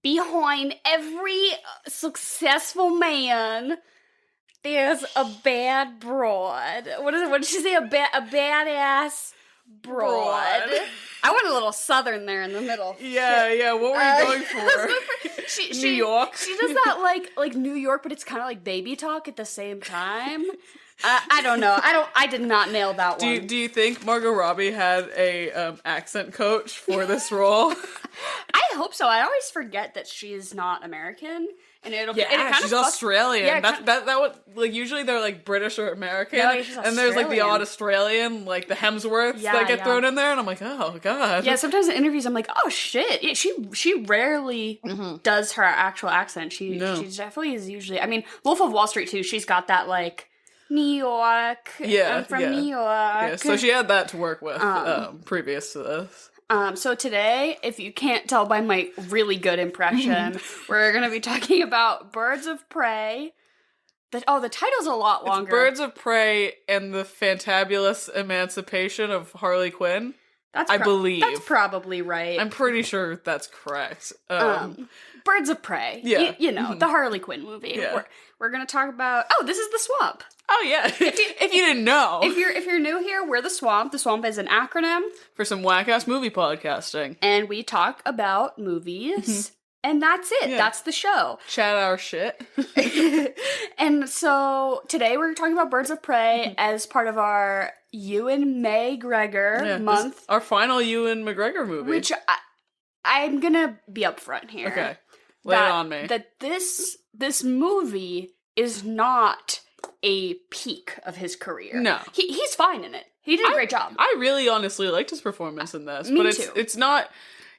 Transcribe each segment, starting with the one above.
behind every successful man, there's a bad broad. What did she say? A badass broad. I went a little southern there in the middle. Yeah. What were you going for? New York? She does that like New York, but it's kind of like baby talk at the same time. I don't know. I did not nail that one. Do you think Margot Robbie had a accent coach for this role? I hope so. I always forget that she's not American, and she's Australian. Yeah, that would, like, usually they're like British or American, and there's like the odd Australian, like the Hemsworths that get thrown in there, and I'm like, oh god. Yeah, sometimes in interviews I'm like, oh shit. Yeah, she rarely does her actual accent. She definitely is usually. I mean, Wolf of Wall Street too. She's got that like. New York. I'm from New York. Yeah, so she had that to work with previous to this. So today, if you can't tell by my really good impression, we're going to be talking about Birds of Prey. The title's a lot longer. It's Birds of Prey and the Fantabulous Emancipation of Harley Quinn. I believe. That's probably right. I'm pretty sure that's correct. Birds of Prey. Yeah. You know, the Harley Quinn movie. Yeah. We're going to talk about... Oh, this is The Swamp. Oh, yeah. If you didn't know. If you're new here, we're The Swamp. The Swamp is an acronym. For some whack-ass movie podcasting. And we talk about movies. And that's it. Yeah. That's the show. Chat our shit. And so today we're talking about Birds of Prey as part of our Ewan McGregor month. Our final Ewan McGregor movie. Which I'm going to be upfront here. Okay. Lay it on me. That this movie is not a peak of his career. No. He's fine in it. He did a great job. I really honestly liked his performance in this. Me but too. It's not...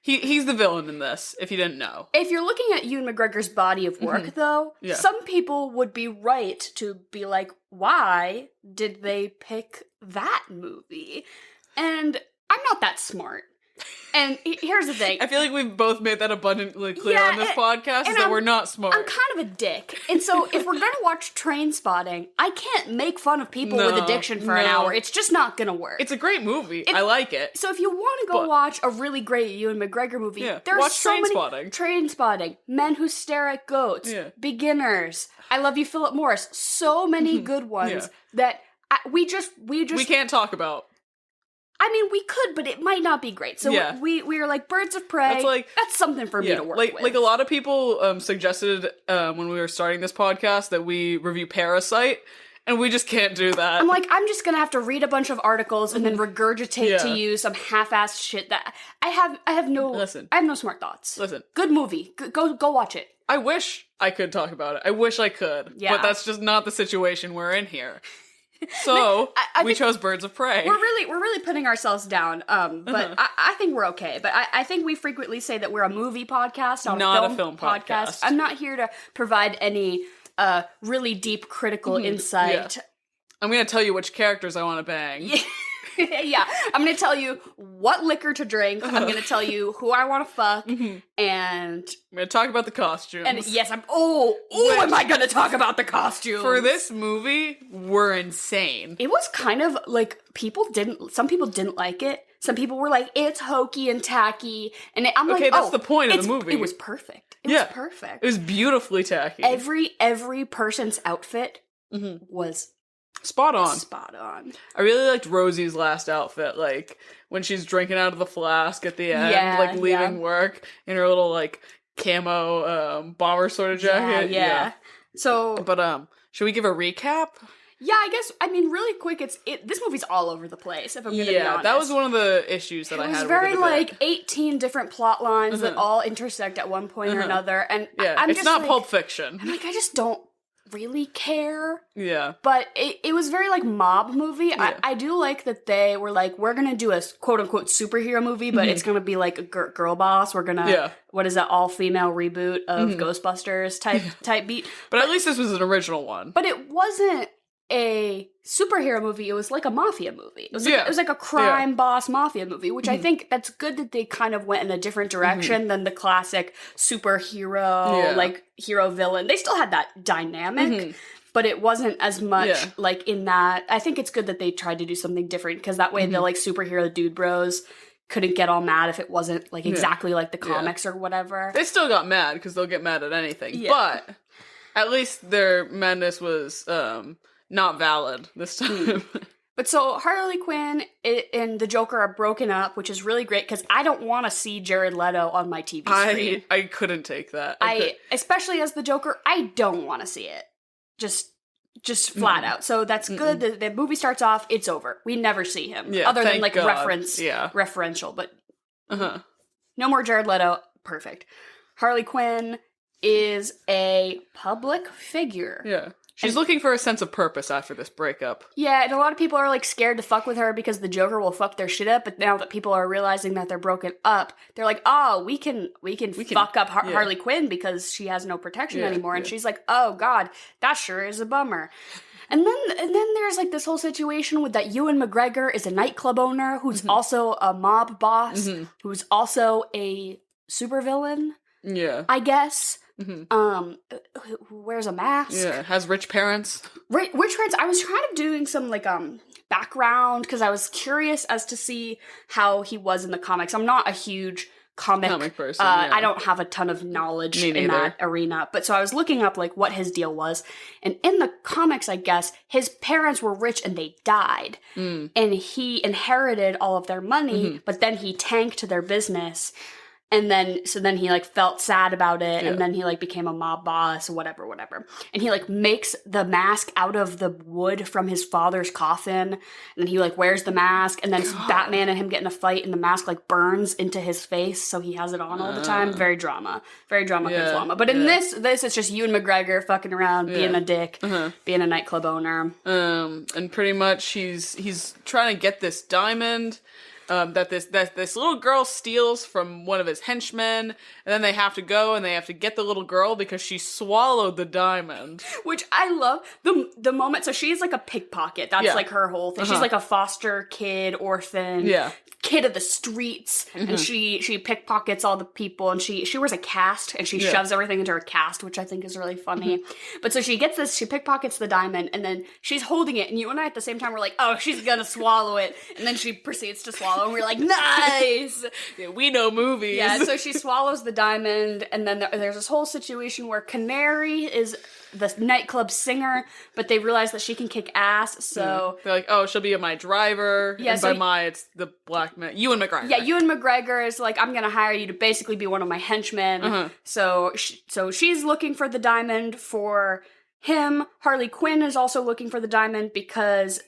He's the villain in this, if you didn't know. If you're looking at Ewan McGregor's body of work, though, some people would be right to be like, why did they pick that movie? And I'm not that smart. And here's the thing. I feel like we've both made that abundantly clear on this podcast, is that we're not smart. I'm kind of a dick. And so if we're going to watch Trainspotting, I can't make fun of people with addiction for an hour. It's just not going to work. It's a great movie. I like it. So if you want to go watch a really great Ewan McGregor movie, there's so many... Trainspotting. Men Who Stare at Goats. Beginners. I Love You, Philip Morris. So many good ones that we just... We can't talk about. I mean, we could, but it might not be great. So we were like, Birds of Prey, that's something for me to work with. Like a lot of people suggested when we were starting this podcast that we review Parasite, and we just can't do that. I'm like, I'm just going to have to read a bunch of articles and then regurgitate to you some half-assed shit that I have no smart thoughts. Listen. Good movie. Go watch it. I wish I could talk about it. I wish I could. Yeah. But that's just not the situation we're in here. So we chose Birds of Prey. We're really putting ourselves down, but I think we're okay. But I think we frequently say that we're a movie podcast, not a film podcast. I'm not here to provide any really deep critical insight. Yeah. I'm going to tell you which characters I want to bang. Yeah, I'm going to tell you what liquor to drink. I'm going to tell you who I want to fuck, and I'm going to talk about the costumes. And yes, am I going to talk about the costumes? For this movie, we're insane. It was kind of like some people didn't like it. Some people were like, it's hokey and tacky, and I'm like, that's the point of the movie. It was perfect. It was perfect. It was beautifully tacky. Every person's outfit was spot on. Spot on. I really liked Rosie's last outfit, like when she's drinking out of the flask at the end, like leaving work in her little like camo bomber sort of jacket. Yeah. So, but should we give a recap? Yeah, I guess. I mean, really quick. This movie's all over the place. If I'm going to be honest, that was one of the issues that I had. It was very like 18 different plot lines that all intersect at one point or another, and it's not Pulp Fiction. I'm like, I just don't really care. Yeah. But it was very like mob movie. Yeah. I do like that they were like, we're gonna do a quote unquote superhero movie, but it's gonna be like a girl boss. We're gonna what is that, all female reboot of Ghostbusters type beat. But at least this was an original one. But it wasn't a superhero movie. It was like a mafia movie. It was like a crime boss mafia movie, which I think that's good that they kind of went in a different direction than the classic superhero, like hero villain. They still had that dynamic, but it wasn't as much like in that. I think it's good that they tried to do something different because that way the like superhero dude bros couldn't get all mad if it wasn't like exactly like the comics or whatever. They still got mad because they'll get mad at anything. But at least their madness was not valid this time. But so Harley Quinn and the Joker are broken up, which is really great because I don't want to see Jared Leto on my TV screen. I couldn't take that. Especially as the Joker, I don't want to see it. Just flat out. So that's good. The movie starts off, it's over. We never see him. Yeah, other than like referential, but no more Jared Leto. Perfect. Harley Quinn is a public figure. Yeah. She's looking for a sense of purpose after this breakup. Yeah, and a lot of people are, like, scared to fuck with her because the Joker will fuck their shit up, but now that people are realizing that they're broken up, they're like, oh, we can fuck up Harley Quinn because she has no protection anymore, and she's like, oh, God, that sure is a bummer. And then there's, like, this whole situation with that Ewan McGregor is a nightclub owner who's also a mob boss, who's also a supervillain, I guess. Who wears a mask. Yeah, has rich parents. Rich parents. I was trying to doing some like background because I was curious as to see how he was in the comics. I'm not a huge comic person. I don't have a ton of knowledge in that arena, but so I was looking up like what his deal was, and in the comics, I guess his parents were rich and they died, and he inherited all of their money, but then he tanked their business. And then he, like, felt sad about it, and then he, like, became a mob boss, whatever. And he, like, makes the mask out of the wood from his father's coffin, and he, like, wears the mask, and then Batman and him get in a fight, and the mask, like, burns into his face, so he has it on all the time. Very drama. But in this it's just Ewan McGregor fucking around, being a dick, being a nightclub owner. And pretty much he's trying to get this diamond, that this little girl steals from one of his henchmen, and then they have to go and they have to get the little girl because she swallowed the diamond. Which I love the moment. So she's like a pickpocket. That's like her whole thing. She's like a foster kid, orphan. Kid of the streets, and she pickpockets all the people, and she wears a cast, and she shoves everything into her cast, which I think is really funny. But so she gets this, she pickpockets the diamond, and then she's holding it, and you and I at the same time were like, oh, she's gonna swallow it, and then she proceeds to swallow, and we're like, nice! Yeah, we know movies. Yeah, so she swallows the diamond, and then there's this whole situation where Canary is the nightclub singer, but they realize that she can kick ass, so... They're like, oh, she'll be my driver, and by my, it's the black man, Ewan McGregor. Yeah, Ewan McGregor is like, I'm gonna hire you to basically be one of my henchmen, so she's looking for the diamond for him. Harley Quinn is also looking for the diamond because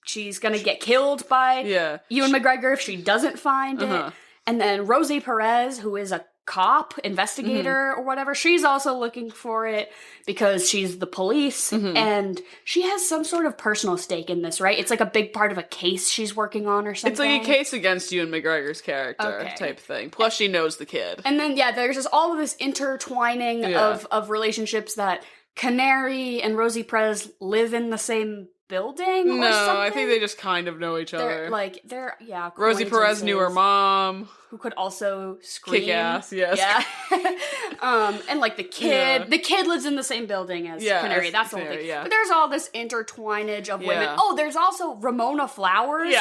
she's gonna get killed by Ewan McGregor if she doesn't find it, and then Rosie Perez, who is a cop, investigator, or whatever, she's also looking for it because she's the police, and she has some sort of personal stake in this, right? It's like a big part of a case she's working on or something. It's like a case against Ewan McGregor's character type thing. Plus she knows the kid. And then, there's just all of this intertwining of relationships that Canary and Rosie Perez live in the same building or something? I think they just kind of know each other. They're Rosie Perez knew her mom. Who could also scream. Kick ass, yes. Yeah. And like the kid lives in the same building as Canary. That's the whole thing. Yeah. But there's all this intertwinage of women. Oh, there's also Ramona Flowers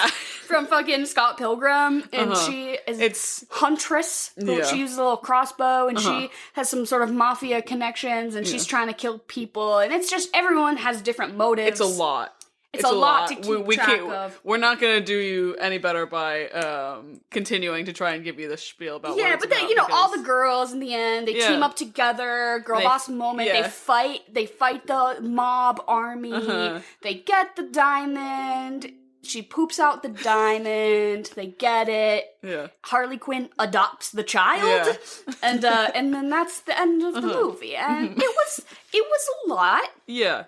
from fucking Scott Pilgrim. And she is Huntress. She uses a little crossbow and she has some sort of mafia connections and she's trying to kill people. And it's just everyone has different motives. It's a lot. It's a lot to keep track of. We're not going to do you any better by continuing to try and give you the spiel about what it's but then, all the girls in the end, they team up together, girl boss moment, they fight the mob army, they get the diamond, she poops out the diamand, they get it, Harley Quinn adopts the child, and then that's the end of the movie, and it was a lot,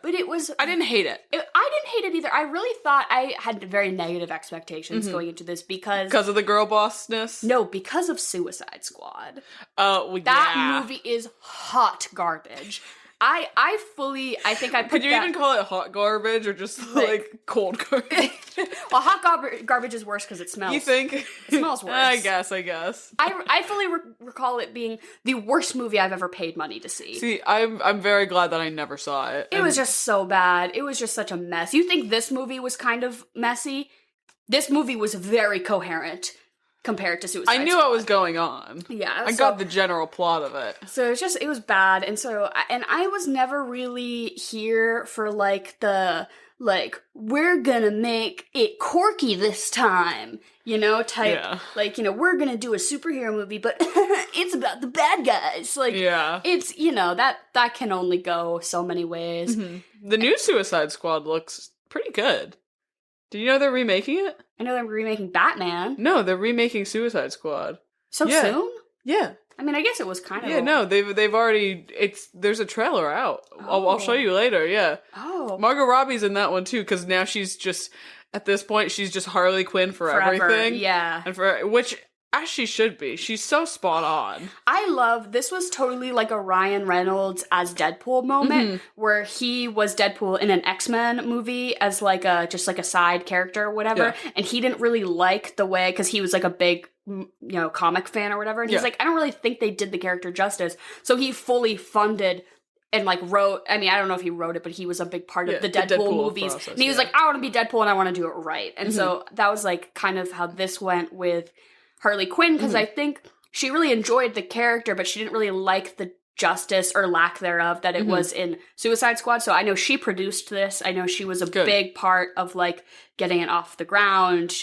but it was... I didn't hate it. I didn't hate it either. I really thought I had very negative expectations going into this because of the girl bossness? No, because of Suicide Squad. That movie is hot garbage. I think I put Could you even call it hot garbage or just like cold garbage? Well, hot garbage is worse because it smells. You think? It smells worse. I guess. I fully recall it being the worst movie I've ever paid money to see. See, I'm very glad that I never saw it. It was just so bad. It was just such a mess. You think this movie was kind of messy? This movie was very coherent. compared to Suicide I knew Squad. what was going on. Yeah. I got the general plot of it. So it was bad. And so, and I was never really here for, like, we're gonna make it quirky this time, type, we're gonna do a superhero movie, but it's about the bad guys. Like, it's, that can only go so many ways. Mm-hmm. The new Suicide Squad looks pretty good. Do you know they're remaking it? I know they're remaking Batman. No, they're remaking Suicide Squad. So soon? Yeah. I mean, I guess it was kind of... Yeah, no, they've already... There's a trailer out. I'll show you later, yeah. Oh. Margot Robbie's in that one, too, because now she's just... At this point, she's just Harley Quinn for everything. Yeah. And which, as she should be. She's so spot on. This was totally like a Ryan Reynolds as Deadpool moment, where he was Deadpool in an X-Men movie as just a side character or whatever, and he didn't really like the way, because he was like a big, comic fan or whatever, and he's like, I don't really think they did the character justice, so he fully funded and wrote, I don't know if he wrote it, but he was a big part of the Deadpool movies, process, and he was like, I want to be Deadpool and I want to do it right, and so that was kind of how this went with Harley Quinn, because I think she really enjoyed the character, but she didn't really like the justice or lack thereof that it was in Suicide Squad. So I know she produced this. I know she was a big part of getting it off the ground,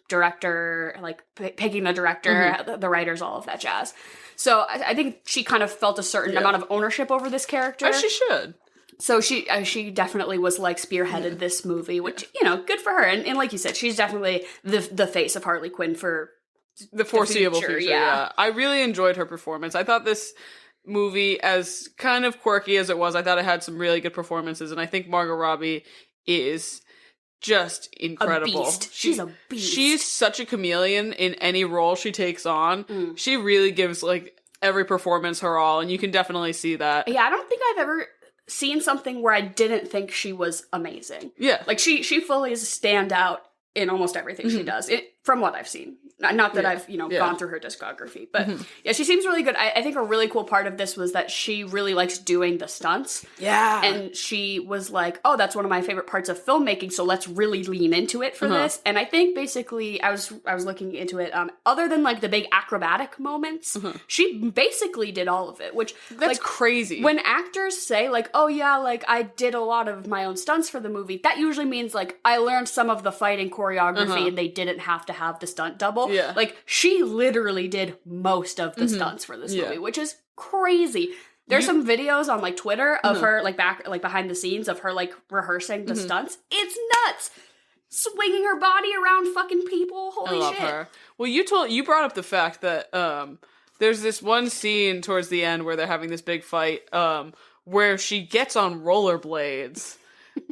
director, picking the director, the writers, all of that jazz. So I think she kind of felt a certain amount of ownership over this character. As she should. So she definitely was spearheaded this movie, which, good for her. And like you said, she's definitely the face of Harley Quinn for the foreseeable future. Yeah. I really enjoyed her performance. I thought this movie, as kind of quirky as it was, I thought it had some really good performances, and I think Margot Robbie is just incredible. A beast. She's a beast. She's such a chameleon in any role she takes on. She really gives every performance her all, and you can definitely see that. Yeah, I don't think I've ever seen something where I didn't think she was amazing. Yeah. She fully is a standout in almost everything she does, from what I've seen. Not that I've, gone through her discography, but yeah, she seems really good. I think a really cool part of this was that she really likes doing the stunts. Yeah. And she was like, oh, that's one of my favorite parts of filmmaking, so let's really lean into it for this. And I think basically, I was looking into it, other than the big acrobatic moments, she basically did all of it, which... That's crazy. When actors say, oh yeah, I did a lot of my own stunts for the movie, that usually means, I learned some of the fighting choreography and they didn't have to have the stunt double. Yeah. She literally did most of the stunts for this movie, which is crazy. There's some videos on Twitter of her behind the scenes of her rehearsing the stunts. It's nuts. Swinging her body around fucking people. Holy shit. I love her. Well, you brought up the fact that there's this one scene towards the end where they're having this big fight where she gets on rollerblades.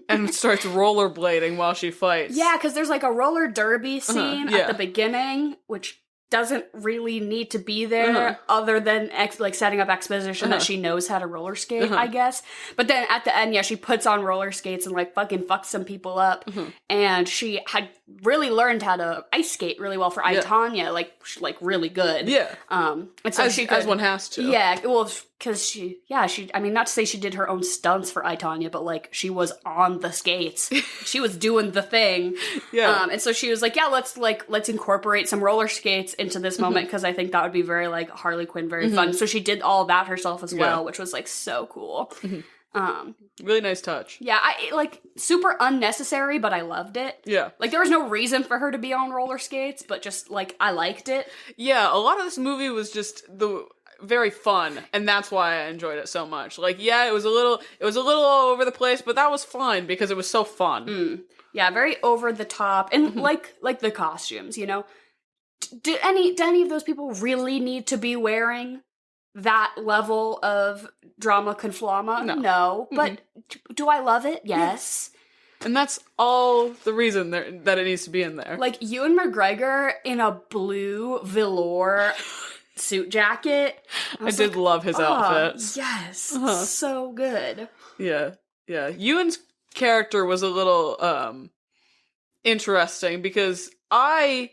And starts rollerblading while she fights. Yeah, because there's a roller derby scene at the beginning, which doesn't really need to be there other than setting up exposition that she knows how to roller skate, I guess. But then at the end, she puts on roller skates and fucking fucks some people up. And she had really learned how to ice skate really well for I, Tonya, really good. Yeah. And so as one has to. Yeah, well, because she, I mean, not to say she did her own stunts for I, Tonya, but she was on the skates. She was doing the thing. Yeah. And so she was like, yeah, let's incorporate some roller skates into this moment, because I think that would be very Harley Quinn, very fun. So she did all that herself as well, which was so cool. Really nice touch. Yeah, I super unnecessary, but I loved it. Yeah. There was no reason for her to be on roller skates, but just I liked it. Yeah, a lot of this movie was just very fun, and that's why I enjoyed it so much. It was a little all over the place, but that was fine because it was so fun. Yeah, very over the top, and like the costumes, Do any of those people really need to be wearing that level of drama conflama? No. But do I love it? Yes. And that's all the reason that it needs to be in there. Ewan McGregor in a blue velour suit jacket. I did love his outfits. Yes. So good. Yeah. Yeah. Ewan's character was a little interesting because I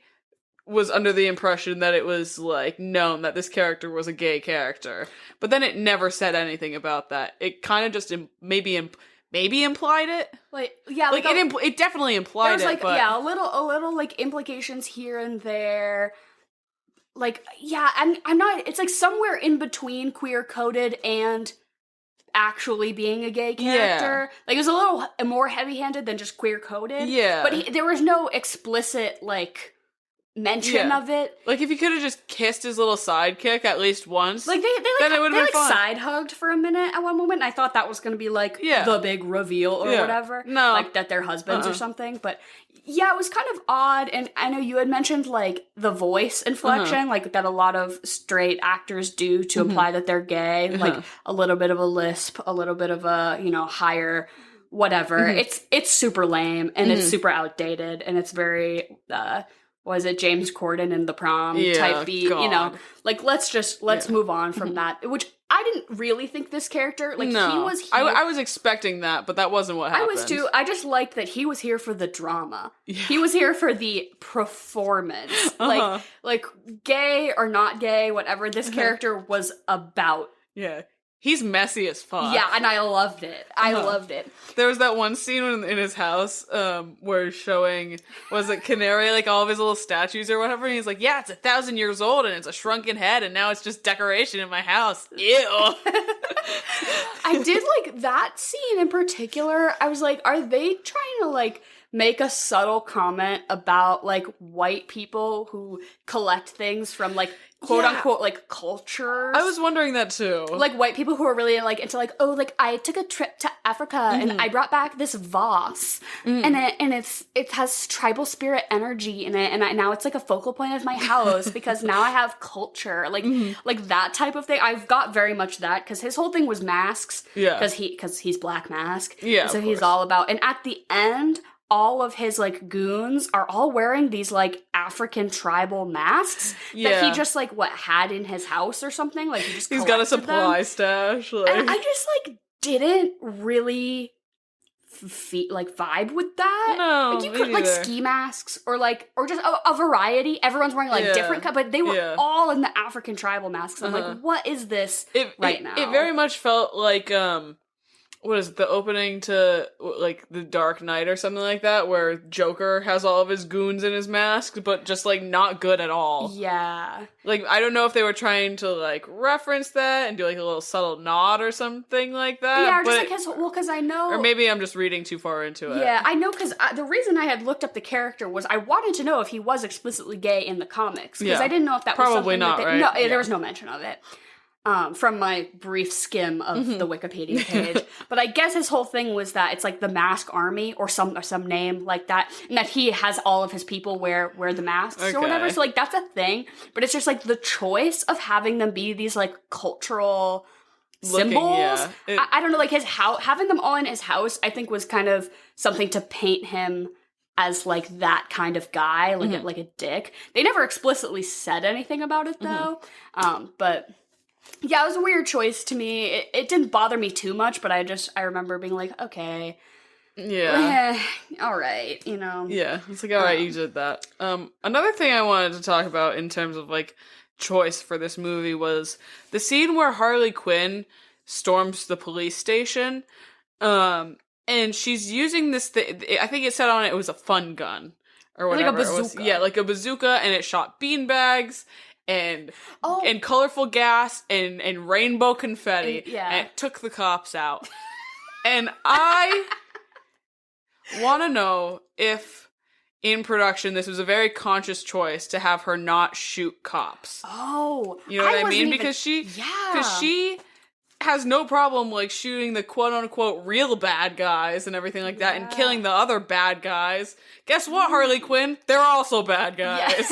was under the impression that it was known that this character was a gay character, but then it never said anything about that. It kind of just maybe implied it. It definitely implied there was it. But a little implications here and there. like, yeah, I'm not, it's like somewhere in between queer-coded and actually being a gay character. Yeah. Like, it was a little more heavy-handed than just queer-coded. Yeah. But there was no explicit, like, mention of it. Like, if he could have just kissed his little sidekick at least once, like then it would have been fun. Side hugged for a minute at one moment, and I thought that was going to be, like, the big reveal or whatever. No. Like, that they're husbands or something. But, yeah, it was kind of odd, and I know you had mentioned, like, the voice inflection, like, that a lot of straight actors do to imply that they're gay. Like, a little bit of a lisp, a little bit of a, higher whatever. It's super lame, and it's super outdated, and it's very, was it James Corden in The Prom type beat, God. like, let's move on from that, which I didn't really think this character, like, he was here. I was expecting that, but that wasn't what happened. I was too. I just liked that he was here for the drama. Yeah. He was here for the performance. Like, gay or not gay, whatever, this character was about. Yeah. He's messy as fuck. Yeah, and I loved it. I loved it. There was that one scene in his house where showing, was it Canary, like all of his little statues or whatever, and he's like, yeah, it's 1,000 years old and it's a shrunken head and now it's just decoration in my house. Ew. I did like that scene in particular. I was like, are they trying to like make a subtle comment about like white people who collect things from like quote unquote like cultures? I was wondering that too. Like white people who are really like into like, oh, like I took a trip to Africa and I brought back this vase and it has tribal spirit energy in it, and now it's like a focal point of my house because now I have culture, like that type of thing. I've got very much that because his whole thing was masks. Yeah, because he's Black Mask. Yeah, so he's all about. And at the end, all of his, like, goons are all wearing these, like, African tribal masks that he just, like, had in his house or something. Like, he's got a supply stash. Like. And I just, like, didn't really, vibe with that. No, like, you could, like, ski masks or just a variety. Everyone's wearing, like, different, but they were all in the African tribal masks. I'm like, what is this now? It very much felt like, what is it, the opening to, like, The Dark Knight or something like that, where Joker has all of his goons in his mask, but just, like, not good at all. Yeah. Like, I don't know if they were trying to, like, reference that and do, like, a little subtle nod or something like that. Yeah, or just, like, because I know... Or maybe I'm just reading too far into it. Yeah, I know, because the reason I had looked up the character was I wanted to know if he was explicitly gay in the comics, because I didn't know if that was probably something not, that right? No, there was no mention of it. From my brief skim of the Wikipedia page. But I guess his whole thing was that it's like the Mask Army or some name like that, and that he has all of his people wear the masks or whatever. So like that's a thing, but it's just like the choice of having them be these like cultural symbols. I don't know, like his house, having them all in his house, I think was kind of something to paint him as like that kind of guy, like like a dick. They never explicitly said anything about it though, but. Yeah, it was a weird choice to me. It didn't bother me too much, but I remember being like, okay. Yeah. All right, Yeah, it's like, all right, you did that. Another thing I wanted to talk about in terms of, like, choice for this movie was the scene where Harley Quinn storms the police station, and she's using this thing, I think it said on it was a fun gun, or whatever. Like a bazooka. Like a bazooka, and it shot beanbags, and colorful gas and rainbow confetti, and it took the cops out. And I want to know if in production this was a very conscious choice to have her not shoot cops. Oh, you know what I mean? Because she has no problem like shooting the quote unquote real bad guys and everything like that, and killing the other bad guys. Guess what, Harley Quinn? They're also bad guys.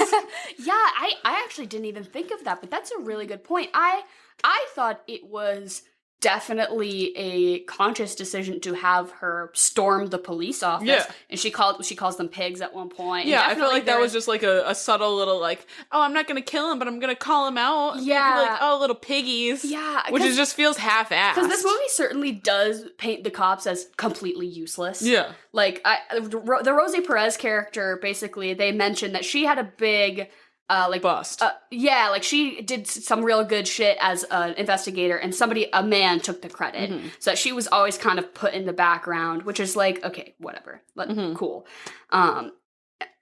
Yeah, I actually didn't even think of that, but that's a really good point. I thought it was definitely a conscious decision to have her storm the police office, and she calls them pigs at one point. Yeah, I felt like that was just like a subtle little like, oh, I'm not gonna kill him, but I'm gonna call him out. Yeah, like, oh, little piggies. Yeah, which just feels half-assed. Because this movie certainly does paint the cops as completely useless. Yeah, like the Rosie Perez character, basically, they mentioned that she had a big. Bust. Like she did some real good shit as an investigator, and a man took the credit. So she was always kind of put in the background, which is like, okay, whatever, cool.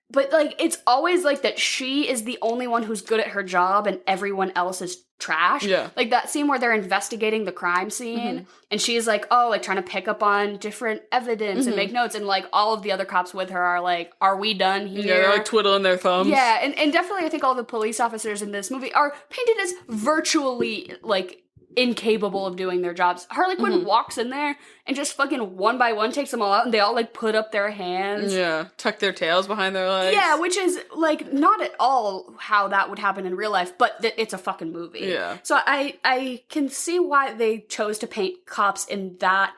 But, like, it's always, like, that she is the only one who's good at her job and everyone else is trash. Yeah. Like, that scene where they're investigating the crime scene, and she's, like, like, trying to pick up on different evidence and make notes, and, like, all of the other cops with her are, like, are we done here? Yeah, they're, like, twiddling their thumbs. Yeah, and definitely I think all the police officers in this movie are painted as virtually, like, incapable of doing their jobs. Harley Quinn walks in there and just fucking one by one takes them all out, and they all, like, put up their hands. Yeah, tuck their tails behind their legs. Yeah, which is, like, not at all how that would happen in real life, but it's a fucking movie. Yeah. So I can see why they chose to paint cops in that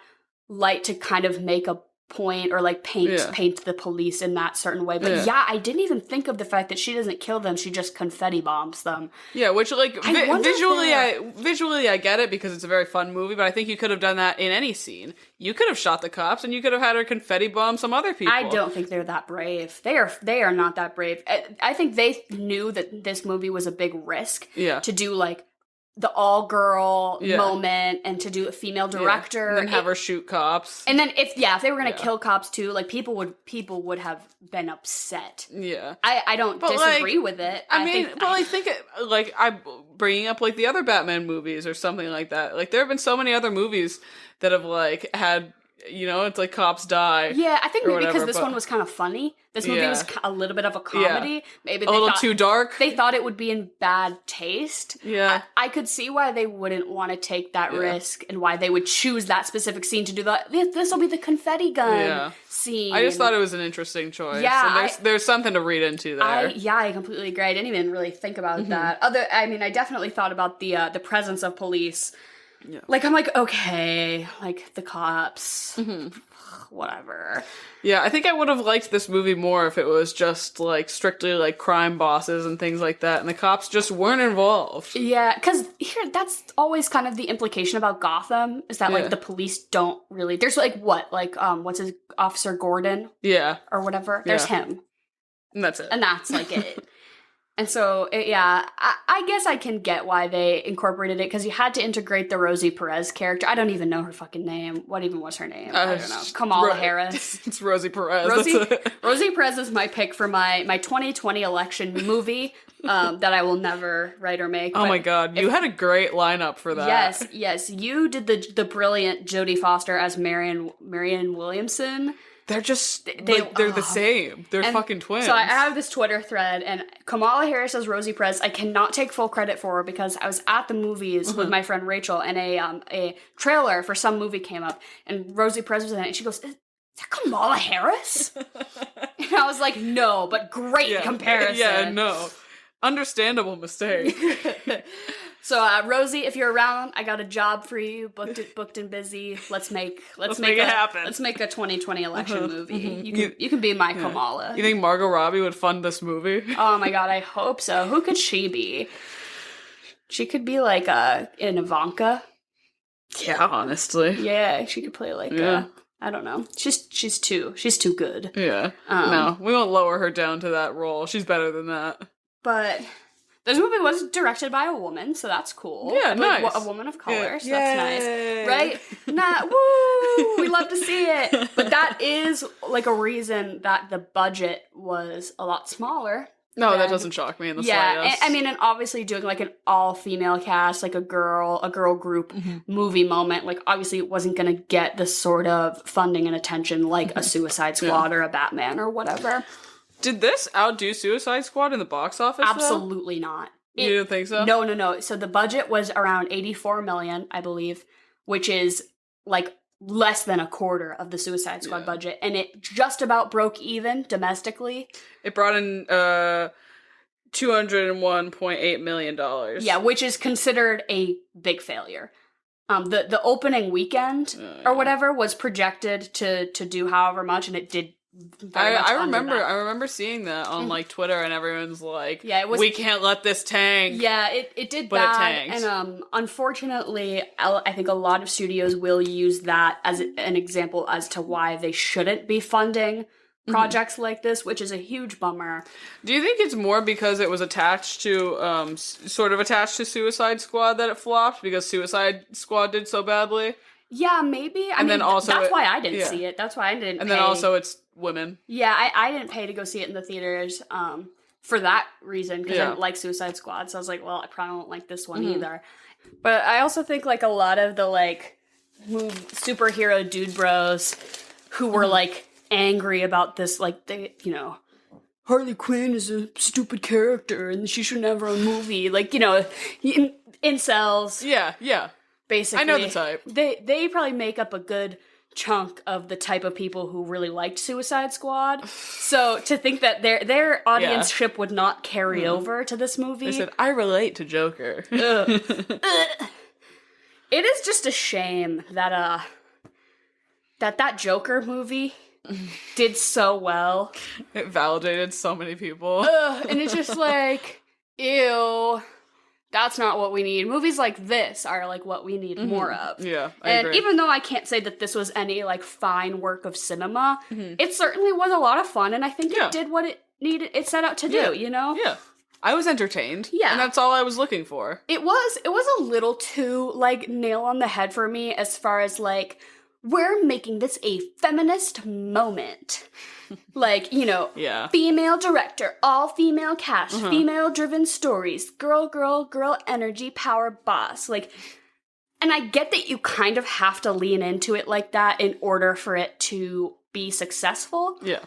light to kind of make a point, or, like, paint the police in that certain way. But yeah, I didn't even think of the fact that she doesn't kill them, she just confetti bombs them. Yeah, which, like, visually I get it because it's a very fun movie, but I think you could have done that in any scene. You could have shot the cops and you could have had her confetti bomb some other people. I don't think they're that brave. They are not that brave. I think they knew that this movie was a big risk to do, like, the all-girl moment and to do a female director. And then have her shoot cops. And then if they were going to kill cops too, like, people would have been upset. Yeah. I don't disagree with it. I think I'm bringing up, like, the other Batman movies or something like that. Like, there have been so many other movies that have, like, had, you know, it's like cops die. Yeah, I think maybe because this one was kind of funny. This movie was a little bit of a comedy. Yeah. Maybe a little too dark. They thought it would be in bad taste. Yeah. I could see why they wouldn't want to take that risk and why they would choose that specific scene to do that. This will be the confetti gun scene. I just thought it was an interesting choice. Yeah. And there's something to read into there. I completely agree. I didn't even really think about that. I definitely thought about the presence of police. Yeah. Like, I'm like, okay, like, the cops, whatever. Yeah, I think I would have liked this movie more if it was just, like, strictly, like, crime bosses and things like that, and the cops just weren't involved. Yeah, because that's always kind of the implication about Gotham, is that, like, the police don't really, there's, like, what's his, Officer Gordon? Yeah. Or whatever. There's him. And that's it. And that's, like, it. And so, I guess I can get why they incorporated it, because you had to integrate the Rosie Perez character. I don't even know her fucking name. What even was her name? I don't know. Kamala Harris. It's Rosie Perez. Rosie Perez is my pick for my 2020 election movie that I will never write or make. Oh my god, you had a great lineup for that. Yes. You did the brilliant Jodie Foster as Marianne Williamson. They're just, they're the same. They're fucking twins. So I have this Twitter thread, and Kamala Harris as Rosie Perez, I cannot take full credit for, because I was at the movies with my friend Rachel, and a trailer for some movie came up, and Rosie Perez was in it, and she goes, is that Kamala Harris? And I was like, no, but great comparison. Yeah, no. Understandable mistake. So, Rosie, if you're around, I got a job for you, booked and busy. Let's make it happen. Let's make a 2020 election movie. You can be my Kamala. You think Margot Robbie would fund this movie? Oh my god, I hope so. Who could she be? She could be like an Ivanka. Yeah, honestly. Yeah, she could play like I don't know. She's too good. Yeah. No, we won't lower her down to that role. She's better than that. But this movie was directed by a woman, so that's cool. Yeah, like, nice. A woman of color, so that's nice. Right? Woo! We love to see it. But that is, like, a reason that the budget was a lot smaller. No, that doesn't shock me in the slightest. And obviously doing, like, an all-female cast, like a girl group movie moment, like, obviously it wasn't gonna get the sort of funding and attention like a Suicide Squad or a Batman or whatever. Did this outdo Suicide Squad in the box office, Absolutely not. You didn't think so? No. So the budget was around $84 million, I believe, which is, like, less than a quarter of the Suicide Squad budget, and it just about broke even domestically. It brought in $201.8 million. Yeah, which is considered a big failure. The opening weekend or whatever was projected to do however much, and it did. I remember seeing that on like Twitter, and everyone's like, we can't let this tank. Yeah, it did but bad. It tanked. And unfortunately, I think a lot of studios will use that as an example as to why they shouldn't be funding projects like this, which is a huge bummer. Do you think it's more because it was attached to Suicide Squad that it flopped, because Suicide Squad did so badly? Yeah, maybe. I mean, then also that's why I didn't see it. That's why I didn't pay. And then also it's women. Yeah, I didn't pay to go see it in the theaters for that reason, because I didn't like Suicide Squad. So I was like, well, I probably won't like this one either. But I also think, like, a lot of the, like, superhero dude bros who were, like, angry about this, like, they, you know, Harley Quinn is a stupid character and she shouldn't have her own movie. Like, you know, incels. Yeah. Basically. I know the type. They probably make up a good chunk of the type of people who really liked Suicide Squad. So to think that their audience-ship would not carry over to this movie. They said, I relate to Joker. It is just a shame that that Joker movie did so well. It validated so many people. And it's just like, ew. That's not what we need. Movies like this are, like, what we need more of. Yeah, I agree. agree. Even though I can't say that this was any, like, fine work of cinema, it certainly was a lot of fun, and I think it did what it set out to do, you know? Yeah. I was entertained. Yeah. And that's all I was looking for. It was a little too, like, nail on the head for me as far as, like, we're making this a feminist moment. Like, you know, female director, all female cast, female driven stories, girl energy, power boss. Like, and I get that you kind of have to lean into it like that in order for it to be successful. Yeah.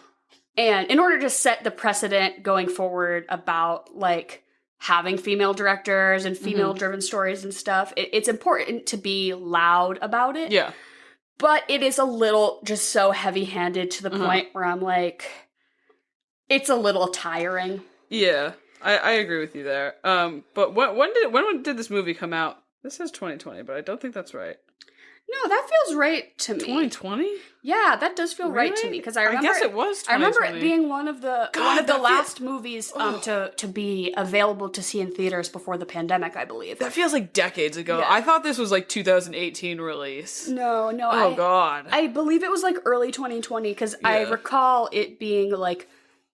And in order to set the precedent going forward about, like, having female directors and female driven stories and stuff, it's important to be loud about it. Yeah. But it is a little just so heavy-handed to the point where I'm like, it's a little tiring. Yeah, I agree with you there. But when did this movie come out? This says 2020, but I don't think that's right. No, that feels right to me. 2020? Yeah, that does feel right to me, because I remember. I guess it was 2020. I remember it being one of the last movies to be available to see in theaters before the pandemic, I believe. That feels like decades ago. Yeah. I thought this was like 2018 release. No. Oh God. I believe it was like early 2020, because I recall it being like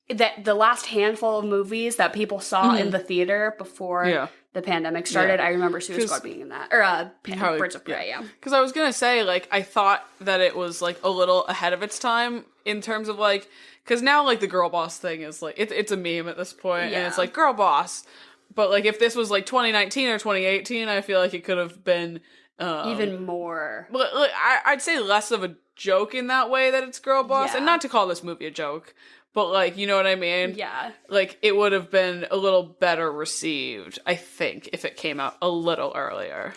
that the last handful of movies that people saw in the theater before the pandemic started. I remember Suicide Squad being in that, or Birds of Prey. Yeah, because I was gonna say, like, I thought that it was like a little ahead of its time in terms of, like, because now, like, the girl boss thing is like it's a meme at this point, and it's like girl boss. But, like, if this was like 2019 or 2018, I feel like it could have been even more. But I'd say less of a joke in that way that it's girl boss, and not to call this movie a joke. But, like, you know what I mean? Yeah. Like, it would have been a little better received, I think, if it came out a little earlier.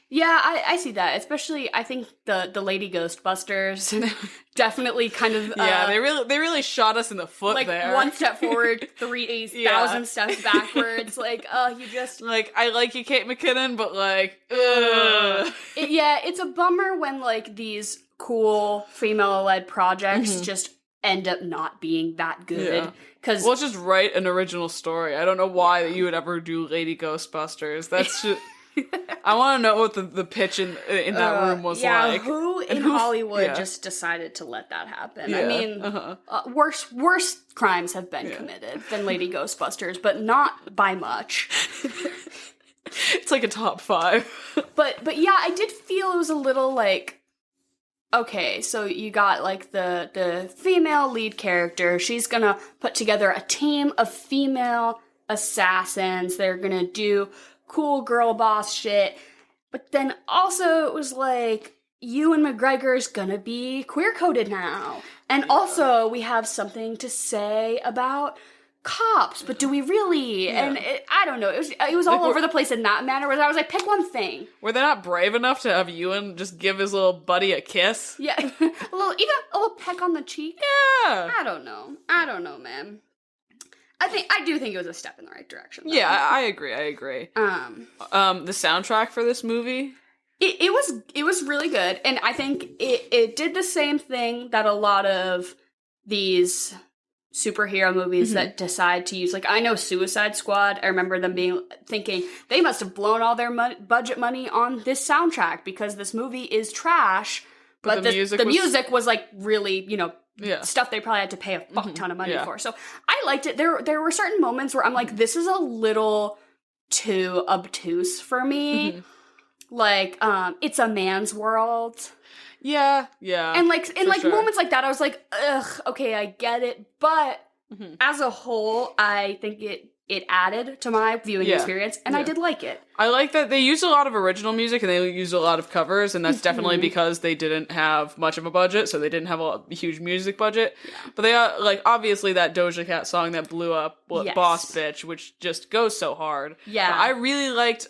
Yeah, I see that. Especially, I think the Lady Ghostbusters definitely kind of... they really shot us in the foot, like, there. One step forward, 3,000 steps backwards. Like, you just... Like, I like you, Kate McKinnon, but, like, ugh. It's a bummer when, like, these cool female-led projects just end up not being that good. Because well, just write an original story. I don't know why you would ever do Lady Ghostbusters. That's just... I want to know what the pitch in that room was like. Who in Hollywood just decided to let that happen? I mean, worse crimes have been committed than Lady Ghostbusters, but not by much. It's like a top 5. But yeah, I did feel it was a little like, okay, so you got, like, the female lead character. She's gonna put together a team of female assassins. They're gonna do cool girl boss shit. But then also it was like, Ewan McGregor's gonna be queer-coded now. And also we have something to say about cops, but do we really? And I don't know. It was all over the place in that manner, where I was like, pick one thing. Were they not brave enough to have Ewan just give his little buddy a kiss? Yeah. Even a little peck on the cheek? Yeah. I don't know, man. I do think it was a step in the right direction, though. Yeah, I agree. The soundtrack for this movie? It was really good, and I think it did the same thing that a lot of these superhero movies that decide to use, like, I know Suicide Squad, I remember them thinking they must have blown all their budget money on this soundtrack because this movie is trash, but the music was like really, you know, stuff they probably had to pay a fuck ton of money for. So I liked it. There were certain moments where I'm like, this is a little too obtuse for me. like It's a Man's World. Yeah. And moments like that, I was like, ugh, okay, I get it, but as a whole, I think it added to my viewing experience, and I did like it. I like that they used a lot of original music and they used a lot of covers, and that's definitely because they didn't have much of a budget, so they didn't have a huge music budget. Yeah. But they obviously that Doja Cat song that blew up, Boss Bitch, which just goes so hard. Yeah. But I really liked,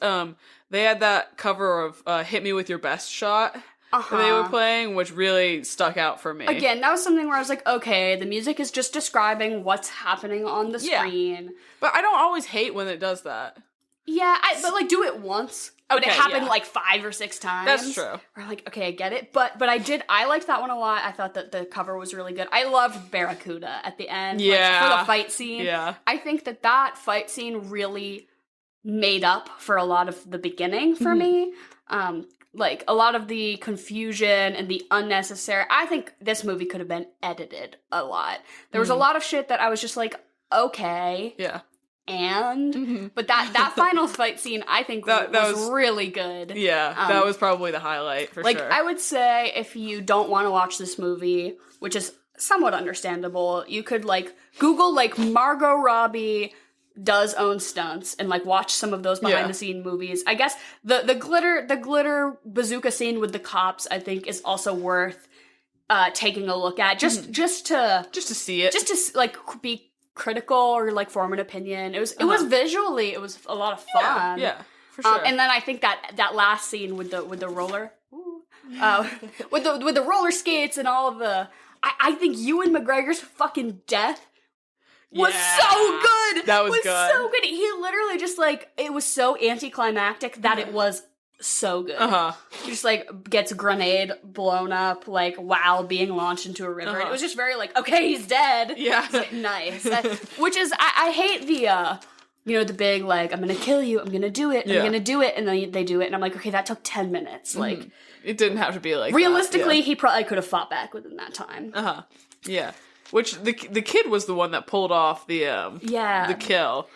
they had that cover of Hit Me With Your Best Shot. That they were playing, which really stuck out for me. Again, that was something where I was like, okay, the music is just describing what's happening on the screen. But I don't always hate when it does that. Yeah, but like do it once. But it happened like 5 or 6 times. That's true. Or like, okay, I get it. But I liked that one a lot. I thought that the cover was really good. I loved Barracuda at the end. Yeah. Like, for the fight scene. Yeah. I think that fight scene really made up for a lot of the beginning for me. Like, a lot of the confusion and the unnecessary... I think this movie could have been edited a lot. There was a lot of shit that I was just like, okay. Yeah. And... But that final fight scene, I think, that was really good. Yeah, that was probably the highlight, for sure. Like, I would say, if you don't want to watch this movie, which is somewhat understandable, you could, like, Google, like, Margot Robbie... does own stunts and like watch some of those behind the scene movies. I guess the glitter bazooka scene with the cops I think is also worth taking a look at just to see it, just to like be critical or like form an opinion. It was visually it was a lot of fun. Yeah, for sure. And then I think that last scene with the roller with the roller skates and all of the I think Ewan McGregor's fucking death was so good. That was good. So good. He literally just like it was so anticlimactic that it was so good. He just like gets a grenade blown up like while being launched into a river. It was just very like, okay, he's dead. Yeah, like, nice. Which is I hate the the big like I'm gonna kill you. I'm gonna do it. I'm gonna do it, and then they do it, and I'm like, okay, that took 10 minutes. Like it didn't have to be like realistically, he probably could have fought back within that time. Yeah. Which the kid was the one that pulled off the kill.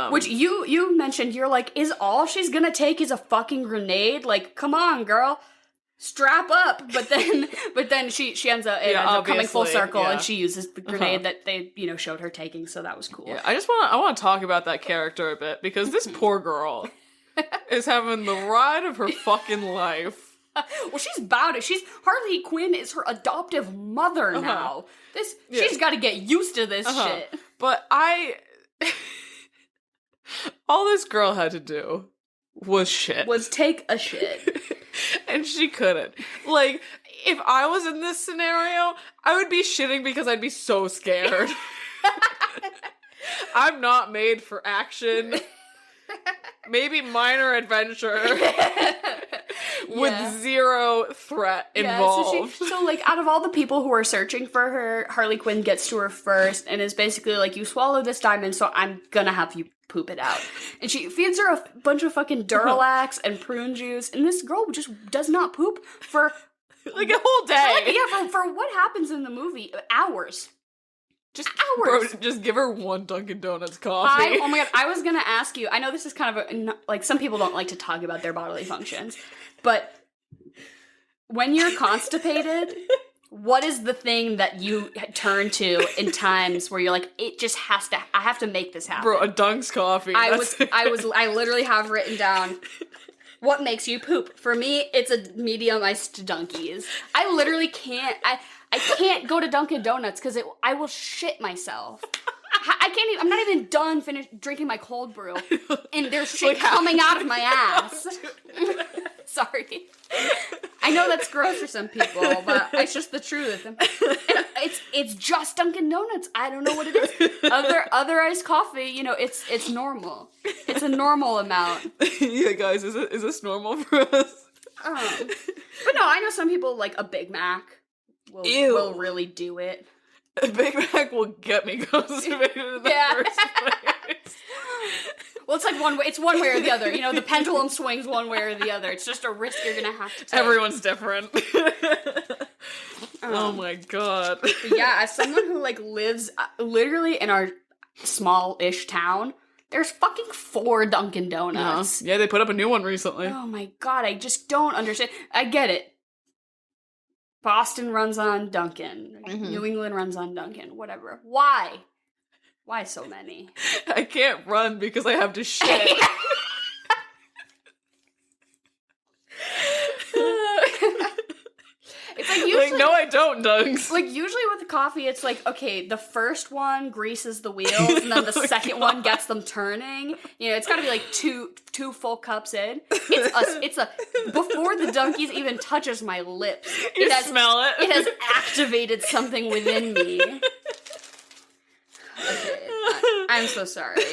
Which you mentioned, you're like, is all she's gonna take is a fucking grenade? Like, come on, girl, strap up. But then she ends up coming full circle, and she uses the grenade that they showed her taking. So that was cool. Yeah, I want to talk about that character a bit because this poor girl is having the ride of her fucking life. Well, she's about it. Harley Quinn is her adoptive mother now. She's got to get used to this shit. But all this girl had to do was shit. Was take a shit. And she couldn't. Like, if I was in this scenario, I would be shitting because I'd be so scared. I'm not made for action. Maybe minor adventure. With zero threat involved. So like, out of all the people who are searching for her, Harley Quinn gets to her first and is basically like, you swallow this diamond, so I'm gonna have you poop it out. And she feeds her a bunch of fucking Duralax and prune juice, and this girl just does not poop for... like a whole day. For what happens in the movie, hours. Just Bro, hours. just give her one Dunkin' Donuts coffee. Oh my god, I was gonna ask you, I know this is kind of like, some people don't like to talk about their bodily functions, but when you're constipated, what is the thing that you turn to in times where you're like, I have to make this happen? Bro, a Dunk's coffee. I literally have written down, what makes you poop? For me, it's a medium iced Dunkies. I literally can't, I can't go to Dunkin' Donuts because I will shit myself. I can't even, I'm not even done drinking my cold brew, and there's shit coming out of my ass. Sorry. I know that's gross for some people, but it's just the truth. And it's just Dunkin' Donuts. I don't know what it is. Other iced coffee, it's normal. It's a normal amount. Yeah, guys, is this normal for us? But no, I know some people like a Big Mac will really do it. A Big Mac will get me constipated in the first place. Well, it's like one way. It's one way or the other. The pendulum swings one way or the other. It's just a risk you're gonna have to take. Everyone's different. Oh my god. Yeah, as someone who like lives literally in our small-ish town, There's fucking 4 Dunkin' Donuts. Yeah, they put up a new one recently. Oh my god, I just don't understand. I get it. Boston runs on Dunkin'. New England runs on Dunkin'. Whatever. Why? Why so many? I can't run because I have to shit. It's like usually, like, no, I don't, Dunks. Like, usually with the coffee, it's like, okay, the first one greases the wheels, and then the second one gets them turning. You know, it's gotta be like two full cups in. It's a before the Dunkies even touches my lips. You smell it. It has activated something within me. Okay, I'm so sorry.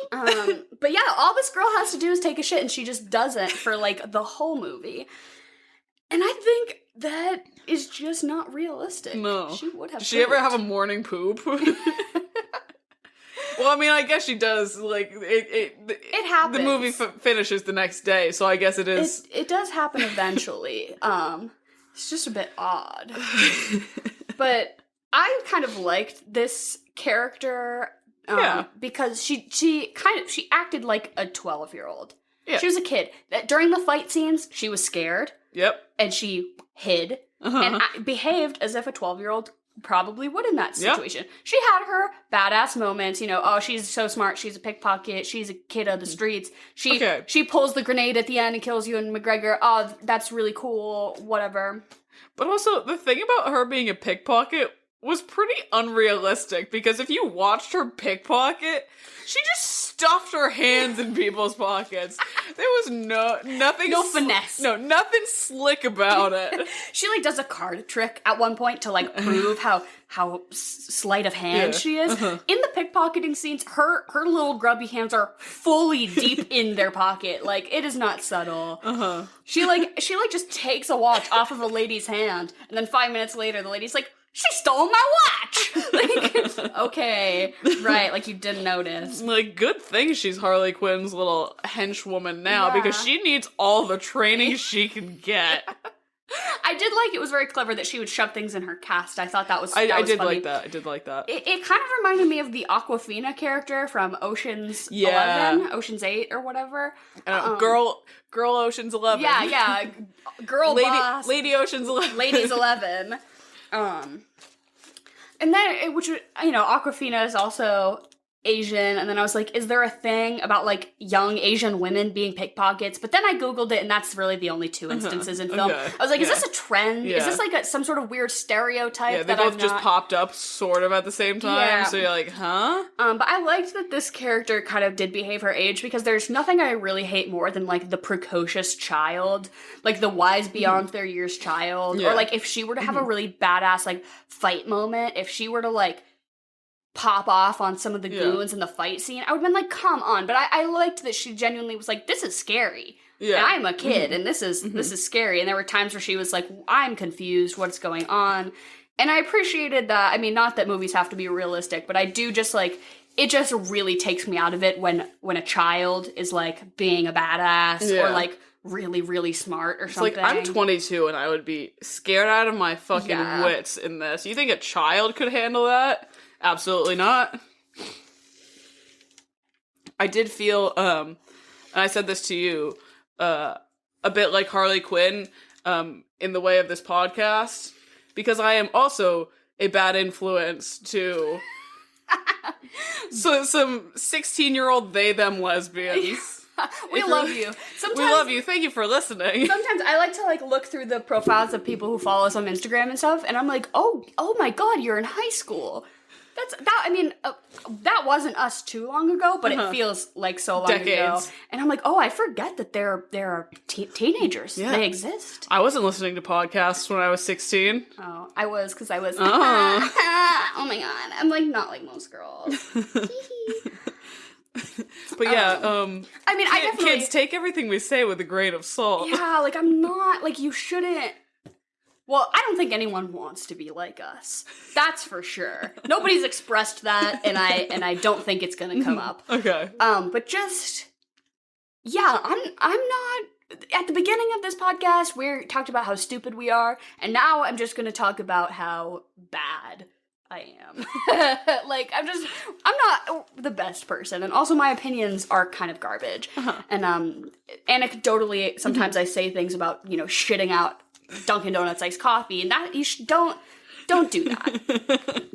But yeah, all this girl has to do is take a shit, and she just doesn't for, like, the whole movie. And I think that is just not realistic. No. She would have Does she ever have a morning poop? Well, I mean, I guess she does. Like, it happens. The movie finishes the next day, so I guess it is. It does happen eventually. It's just a bit odd. But I kind of liked this character because she acted like a 12-year-old. Yeah. She was a kid. During the fight scenes, she was scared. Yep. And she hid and behaved as if a 12-year-old probably would in that situation. Yep. She had her badass moments, you know, oh, she's so smart, she's a pickpocket, she's a kid of the streets. She pulls the grenade at the end and kills Ewan McGregor. Oh, that's really cool, whatever. But also, the thing about her being a pickpocket was pretty unrealistic, because if you watched her pickpocket, she just stuffed her hands in people's pockets. There was nothing... No finesse. Nothing slick about it. She, like, does a card trick at one point to, like, prove how sleight of hand she is. In the pickpocketing scenes, her little grubby hands are fully deep in their pocket. Like, it is not subtle. She just takes a watch off of a lady's hand, and then 5 minutes later, the lady's like, she stole my watch! Like, okay, right, like you didn't notice. Like, good thing she's Harley Quinn's little henchwoman now, because she needs all the training she can get. I did like, it was very clever that she would shove things in her cast. I thought that was I did funny. I did like that. It kind of reminded me of the Awkwafina character from Ocean's 11, Ocean's 8, or whatever. Girl Ocean's 11. Yeah. Girl boss. Lady Ocean's 11. Ladies 11. And then, which, you know, Awkwafina is also Asian, and then I was like, is there a thing about, like, young Asian women being pickpockets? But then I googled it, and that's really the only 2 instances in film. Okay. I was like, is this a trend? Is this, like, some sort of weird stereotype they both just popped up sort of at the same time, so you're like, huh? But I liked that this character kind of did behave her age, because there's nothing I really hate more than, like, the precocious child, like, the wise beyond their years child, or, like, if she were to have a really badass, like, fight moment, if she were to, like, pop off on some of the goons in the fight scene, I would have been like, come on. But I liked that she genuinely was like, this is scary. Yeah. And I'm a kid, and this is scary. And there were times where she was like, I'm confused, what's going on? And I appreciated that. I mean, not that movies have to be realistic, but I do just, like, it just really takes me out of it when a child is, like, being a badass or, like, really, really smart or something. Like, I'm 22 and I would be scared out of my fucking wits in this. You think a child could handle that? Absolutely not. I did feel, and I said this to you, a bit like Harley Quinn in the way of this podcast, because I am also a bad influence to some 16-year-old they-them lesbians. We love you. We love you. Thank you for listening. Sometimes I like to, like, look through the profiles of people who follow us on Instagram and stuff, and I'm like, oh my god, you're in high school. That wasn't us too long ago, but it feels like so long ago. And I'm like, oh, I forget that there are teenagers. Yeah. They exist. I wasn't listening to podcasts when I was 16. Oh, I was, because I was, oh my god, I'm, like, not like most girls. But yeah, I mean, I definitely... Kids, take everything we say with a grain of salt. Yeah, like, I'm not, like, you shouldn't... Well, I don't think anyone wants to be like us. That's for sure. Nobody's expressed that, and I don't think it's gonna come up. Okay. But just, yeah, I'm not... At the beginning of this podcast, we talked about how stupid we are, and now I'm just gonna talk about how bad I am. Like, I'm not the best person. And also my opinions are kind of garbage. And anecdotally, sometimes I say things about, shitting out Dunkin' Donuts iced coffee, and that don't do that.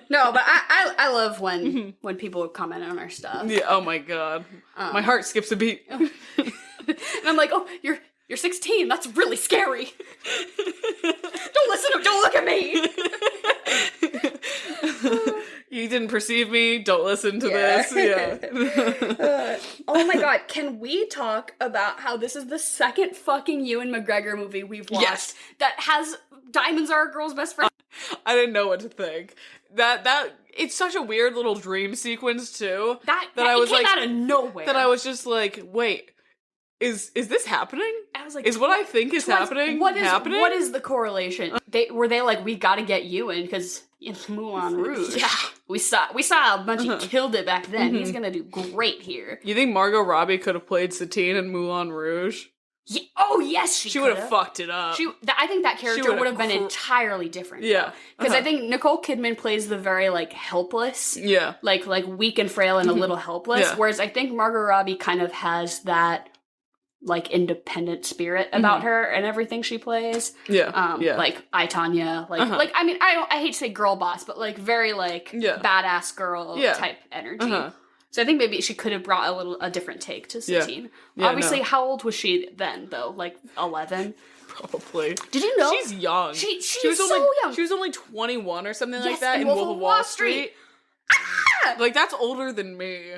No, but I love when people comment on our stuff. Yeah, oh my god. My heart skips a beat. And I'm like, oh, you're 16. That's really scary. Don't look at me. You didn't perceive me. Don't listen to this. Yeah. Oh my god. Can we talk about how this is the second fucking Ewan McGregor movie we've watched that has Diamonds Are a Girl's Best Friend? I didn't know what to think. That it's such a weird little dream sequence too. That I was came out of nowhere. That I was just like, wait. Is this happening? I was like, is what I think is happening happening? What is the correlation? Were they like, we gotta get Ewan because it's Moulin Rouge. Yeah. We saw a bunch of killed it back then. He's gonna do great here. You think Margot Robbie could have played Satine in Moulin Rouge? Yeah, oh yes, she would have fucked it up. I think that character would have been entirely different. Yeah, because I think Nicole Kidman plays the very like helpless. Yeah, like weak and frail and a little helpless. Yeah. Whereas I think Margot Robbie kind of has that like independent spirit about her and everything she plays. Yeah, like I, Tanya, like I mean I hate to say girl boss, but like very like badass girl type energy. So I think maybe she could have brought a different take to Satine. Yeah, obviously, how old was she then though? Like 11. Probably. Did you know she's young? She was so young. She was only 21 or something like that in Wolf of Wall Street. Ah! Like that's older than me.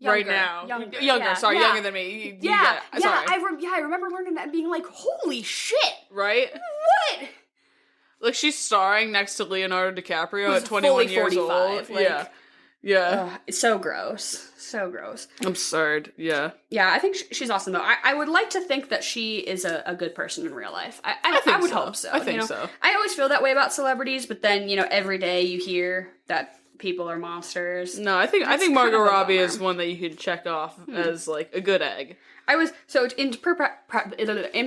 Right now. Younger, sorry, younger than me. Sorry. I remember learning that and being like, holy shit. Right? What? Like, she's starring next to Leonardo DiCaprio at 21 years old. Like, yeah. It's so gross. So gross. Absurd, yeah. Yeah, I think she's awesome, though. I would like to think that she is a good person in real life. I would hope so. I think so. I always feel that way about celebrities, but then, every day you hear that people are monsters. No, I think Margot Robbie is one that you could check off as like a good egg. In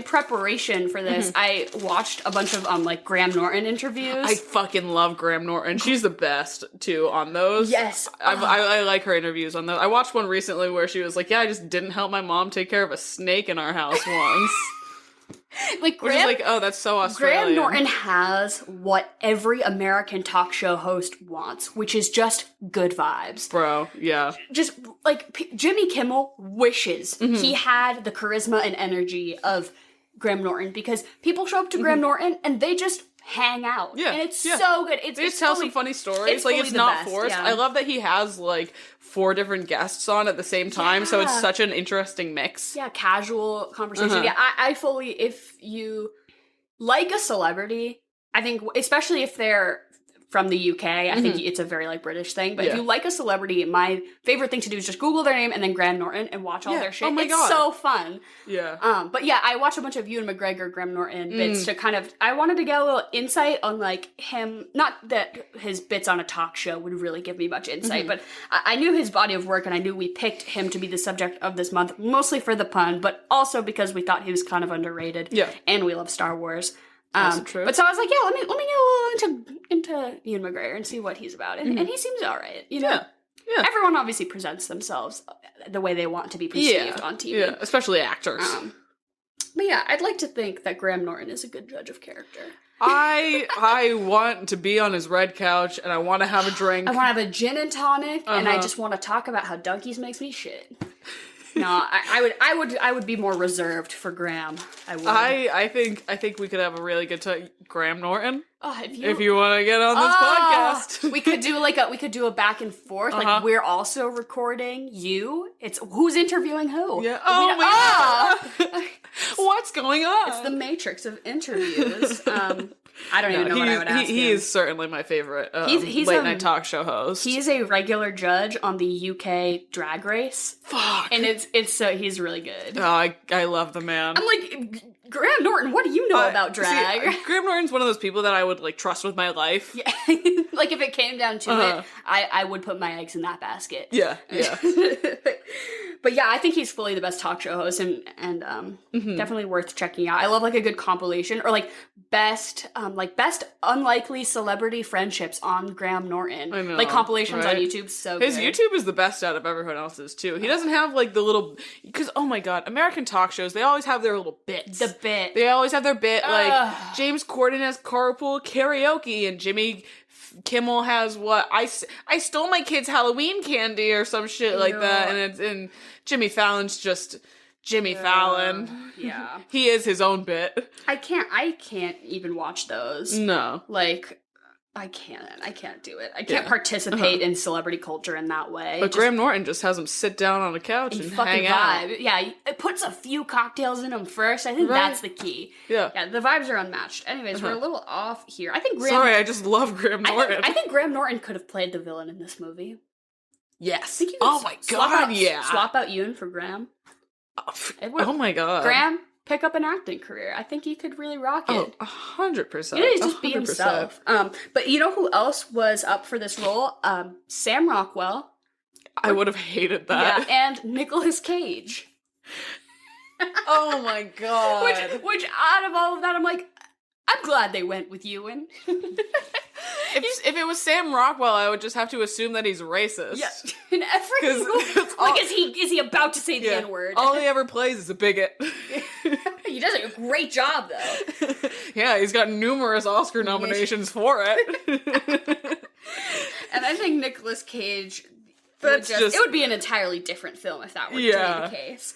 preparation for this, I watched a bunch of like Graham Norton interviews. I fucking love Graham Norton. She's the best too on those. Yes, I like her interviews on those. I watched one recently where she was like, "Yeah, I just didn't help my mom take care of a snake in our house once." Like Which is like, oh, that's so Australian. Graham Norton has what every American talk show host wants, which is just good vibes. Bro, yeah. Just like Jimmy Kimmel wishes he had the charisma and energy of Graham Norton, because people show up to Graham Norton and they just hang out. Yeah. And it's so good. They just tell some funny stories. It's not forced. Yeah. I love that he has like 4 different guests on at the same time, so it's such an interesting mix. Yeah, casual conversation. Yeah, I fully, if you like a celebrity, I think, especially if they're from the UK, I think it's a very like British thing, but if you like a celebrity, my favorite thing to do is just Google their name and then Graham Norton and watch all their shit. Oh my God. It's so fun. Yeah. But yeah, I watched a bunch of Ewan McGregor, Graham Norton bits to kind of, I wanted to get a little insight on like him, not that his bits on a talk show would really give me much insight, but I knew his body of work and I knew we picked him to be the subject of this month, mostly for the pun, but also because we thought he was kind of underrated. Yeah. And we love Star Wars. True. But so I was like, yeah, let me get a little into Ewan McGregor and see what he's about, and he seems all right. Yeah. Everyone obviously presents themselves the way they want to be perceived on TV. Yeah, especially actors. But yeah, I'd like to think that Graham Norton is a good judge of character. I want to be on his red couch, and I want to have a drink. I want to have a gin and tonic, and I just want to talk about how donkeys makes me shit. No, I would be more reserved for Graham. I would. I think we could have a really good time. Graham Norton. If you want to get on this podcast, we could do a back and forth. Like we're also recording you. It's who's interviewing who. Yeah. What's going on? It's the matrix of interviews. I don't even know what I would ask him. He is certainly my favorite he's late night talk show host. He's a regular judge on the UK Drag Race. Fuck. And it's he's really good. Oh, I love the man. I'm like, Graham Norton, what do you know about drag? See, Graham Norton's one of those people that I would like trust with my life. Yeah. Like if it came down to it, I would put my eggs in that basket. Yeah. But yeah, I think he's fully the best talk show host, and definitely worth checking out. I love like a good compilation or like best unlikely celebrity friendships on Graham Norton. I know, like compilations right? on YouTube. So his good. YouTube is the best out of everyone else's too. He doesn't have like the little, because oh my god, American talk shows, they always have their little bits. The bit. They always have their bit. Like James Corden has carpool karaoke, and Jimmy Kimmel has what I stole my kid's Halloween candy or some shit like that, and Jimmy Fallon's just Jimmy Fallon. Yeah. He is his own bit. I can't even watch those. No. Like, I can't do it. I can't participate in celebrity culture in that way. But Graham Norton just has him sit down on a couch and fucking hang out. vibe. Yeah, it puts a few cocktails in him first. I think that's the key. Yeah. Yeah, the vibes are unmatched. Anyways, we're a little off here. I think Graham... Sorry, I just love Graham Norton. I think Graham Norton could have played the villain in this movie. Yes. Oh my god, yeah. Swap out Ewan for Graham. Oh my god. Graham, pick up an acting career. I think he could really rock it. Oh, 100%. You know, he's just be himself. But you know who else was up for this role? Sam Rockwell. I would have hated that. Yeah, and Nicolas Cage. Oh my god. Which out of all of that, I'm like, I'm glad they went with Ewan. If it was Sam Rockwell, I would just have to assume that he's racist. Yeah, in every like, is he about to say the N-word? All he ever plays is a bigot. He does a great job, though. Yeah, he's got numerous Oscar nominations for it. And I think Nicolas Cage, it would be an entirely different film if that were the case.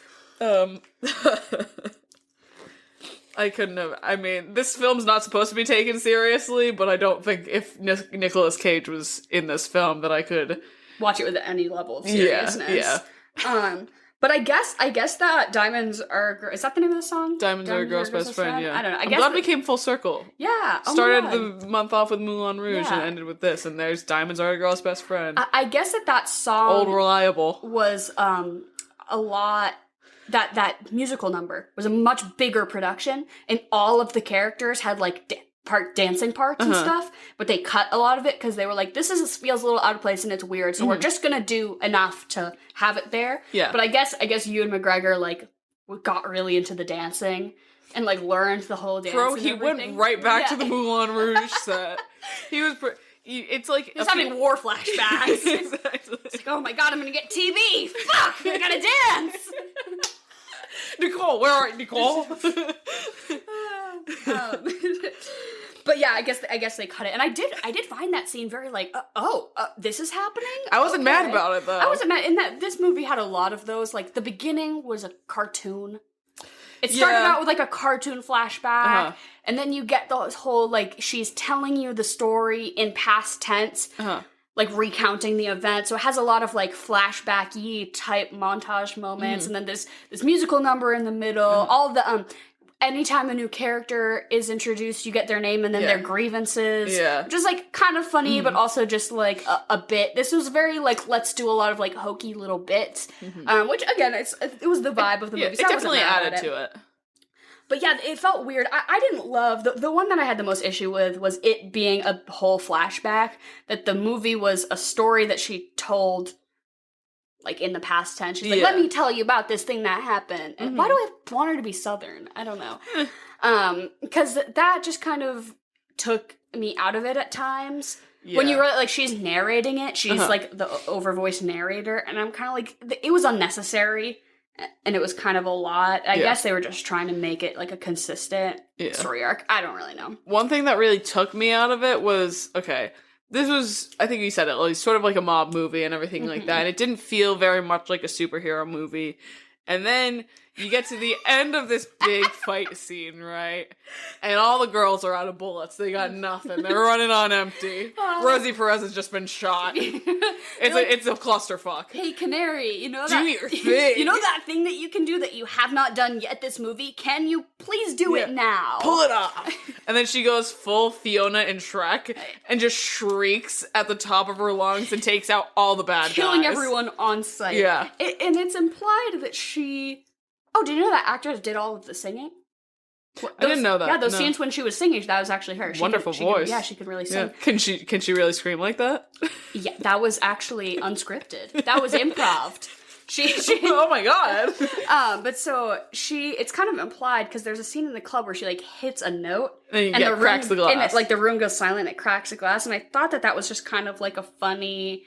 I couldn't have. I mean, this film's not supposed to be taken seriously, but I don't think if Nicolas Cage was in this film that I could watch it with any level of seriousness. Yeah. But I guess that Diamonds Are... Is that the name of the song? Diamonds Are a Girl's Best Friend, yeah. I don't know. I'm glad we came full circle. Yeah. Started the month off with Moulin Rouge and ended with this, and there's Diamonds Are a Girl's Best Friend. I guess that song... Old Reliable. ...was a lot... That musical number was a much bigger production, and all of the characters had, like, dancing parts and stuff, but they cut a lot of it because they were like, this feels a little out of place and it's weird, so we're just gonna do enough to have it there. Yeah. But I guess Ewan McGregor, like, got really into the dancing and, like, learned the whole dance. Bro, he went right back to the Moulin Rouge set. He was... It's like... He's having war flashbacks. Exactly. It's like, oh my god, I'm gonna get TB! Fuck! I gotta dance! Nicole, where are you, Nicole? But yeah, I guess they cut it, and I did find that scene very like, this is happening. I wasn't mad about it though. I wasn't mad in that this movie had a lot of those. Like the beginning was a cartoon. It started out with like a cartoon flashback, and then you get this whole like she's telling you the story in past tense. Like recounting the event, so it has a lot of like flashback-y type montage moments, and then this musical number in the middle. All of the anytime a new character is introduced, you get their name and then their grievances. Yeah, which is like kind of funny, but also just like a bit. This was very like let's do a lot of like hokey little bits, which again it was the vibe of the movie. So it definitely added to it. But yeah, it felt weird. I didn't love... The one that I had the most issue with was it being a whole flashback. That the movie was a story that she told, like, in the past tense. She's like, let me tell you about this thing that happened. And why do I want her to be Southern? I don't know. Because that just kind of took me out of it at times. Yeah. When you were like, she's narrating it. She's, like, the overvoiced narrator. And I'm kind of like... It was unnecessary. And it was kind of a lot. I guess they were just trying to make it like a consistent story arc. I don't really know. One thing that really took me out of it was, okay, this was, I think you said it, like, sort of like a mob movie and everything like that. And it didn't feel very much like a superhero movie. And then you get to the end of this big fight scene, right? And all the girls are out of bullets. They got nothing. They're running on empty. Rosie Perez has just been shot. It's a clusterfuck. Hey, Canary, you know do that... your thing. You know that thing that you can do that you have not done yet this movie? Can you please do it now? Pull it off. And then she goes full Fiona in Shrek and just shrieks at the top of her lungs and takes out all the bad guys. Killing everyone on sight. Yeah. And it's implied that she... Oh, did you know that actress did all of the singing? I didn't know that. Yeah, those scenes when she was singing, that was actually her. Wonderful voice. She could really sing. Yeah. Can she really scream like that? Yeah, that was actually unscripted. That was improv. She oh my god. But so it's kind of implied because there's a scene in the club where she like hits a note and the cracks the glass. And it, like the room goes silent and it cracks the glass. And I thought that was just kind of like a funny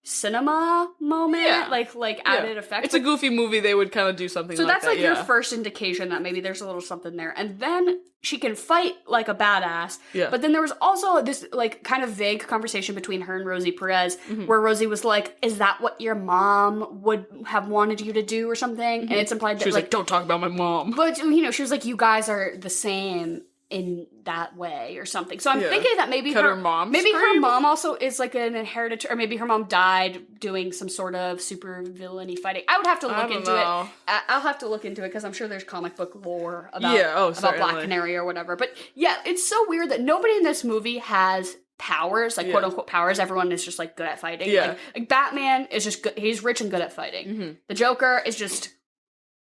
cinema moment, like added effect. It's a goofy movie. They would kind of do something like that. So that's like your first indication that maybe there's a little something there. And then she can fight like a badass. Yeah. But then there was also this like kind of vague conversation between her and Rosie Perez where Rosie was like, is that what your mom would have wanted you to do or something? And it's implied that she was like, don't talk about my mom. But, you know, she was like, you guys are the same in that way or something. So I'm thinking that maybe her mom also is like an inherited, or maybe her mom died doing some sort of super villainy fighting. I would have to look into it. I'll have to look into it because I'm sure there's comic book lore about Black Canary or whatever. But yeah, it's so weird that nobody in this movie has powers, like quote unquote powers. Everyone is just like good at fighting. Yeah. Like Batman is just good. He's rich and good at fighting. The Joker is just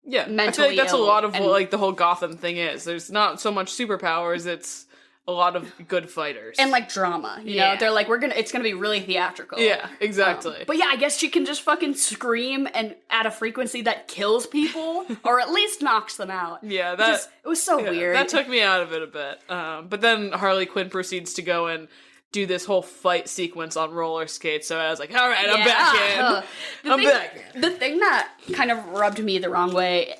mentally I feel like that's a lot of and, what like the whole Gotham thing is. There's not so much superpowers, it's a lot of good fighters. And like drama, you know? They're like, it's gonna be really theatrical. Yeah, exactly. But yeah, I guess she can just fucking scream and at a frequency that kills people, or at least knocks them out. Yeah, it was so weird. That took me out of it a bit. But then Harley Quinn proceeds to go and do this whole fight sequence on roller skates, so I was like, all right, I'm back in. I'm back. The thing that kind of rubbed me the wrong way,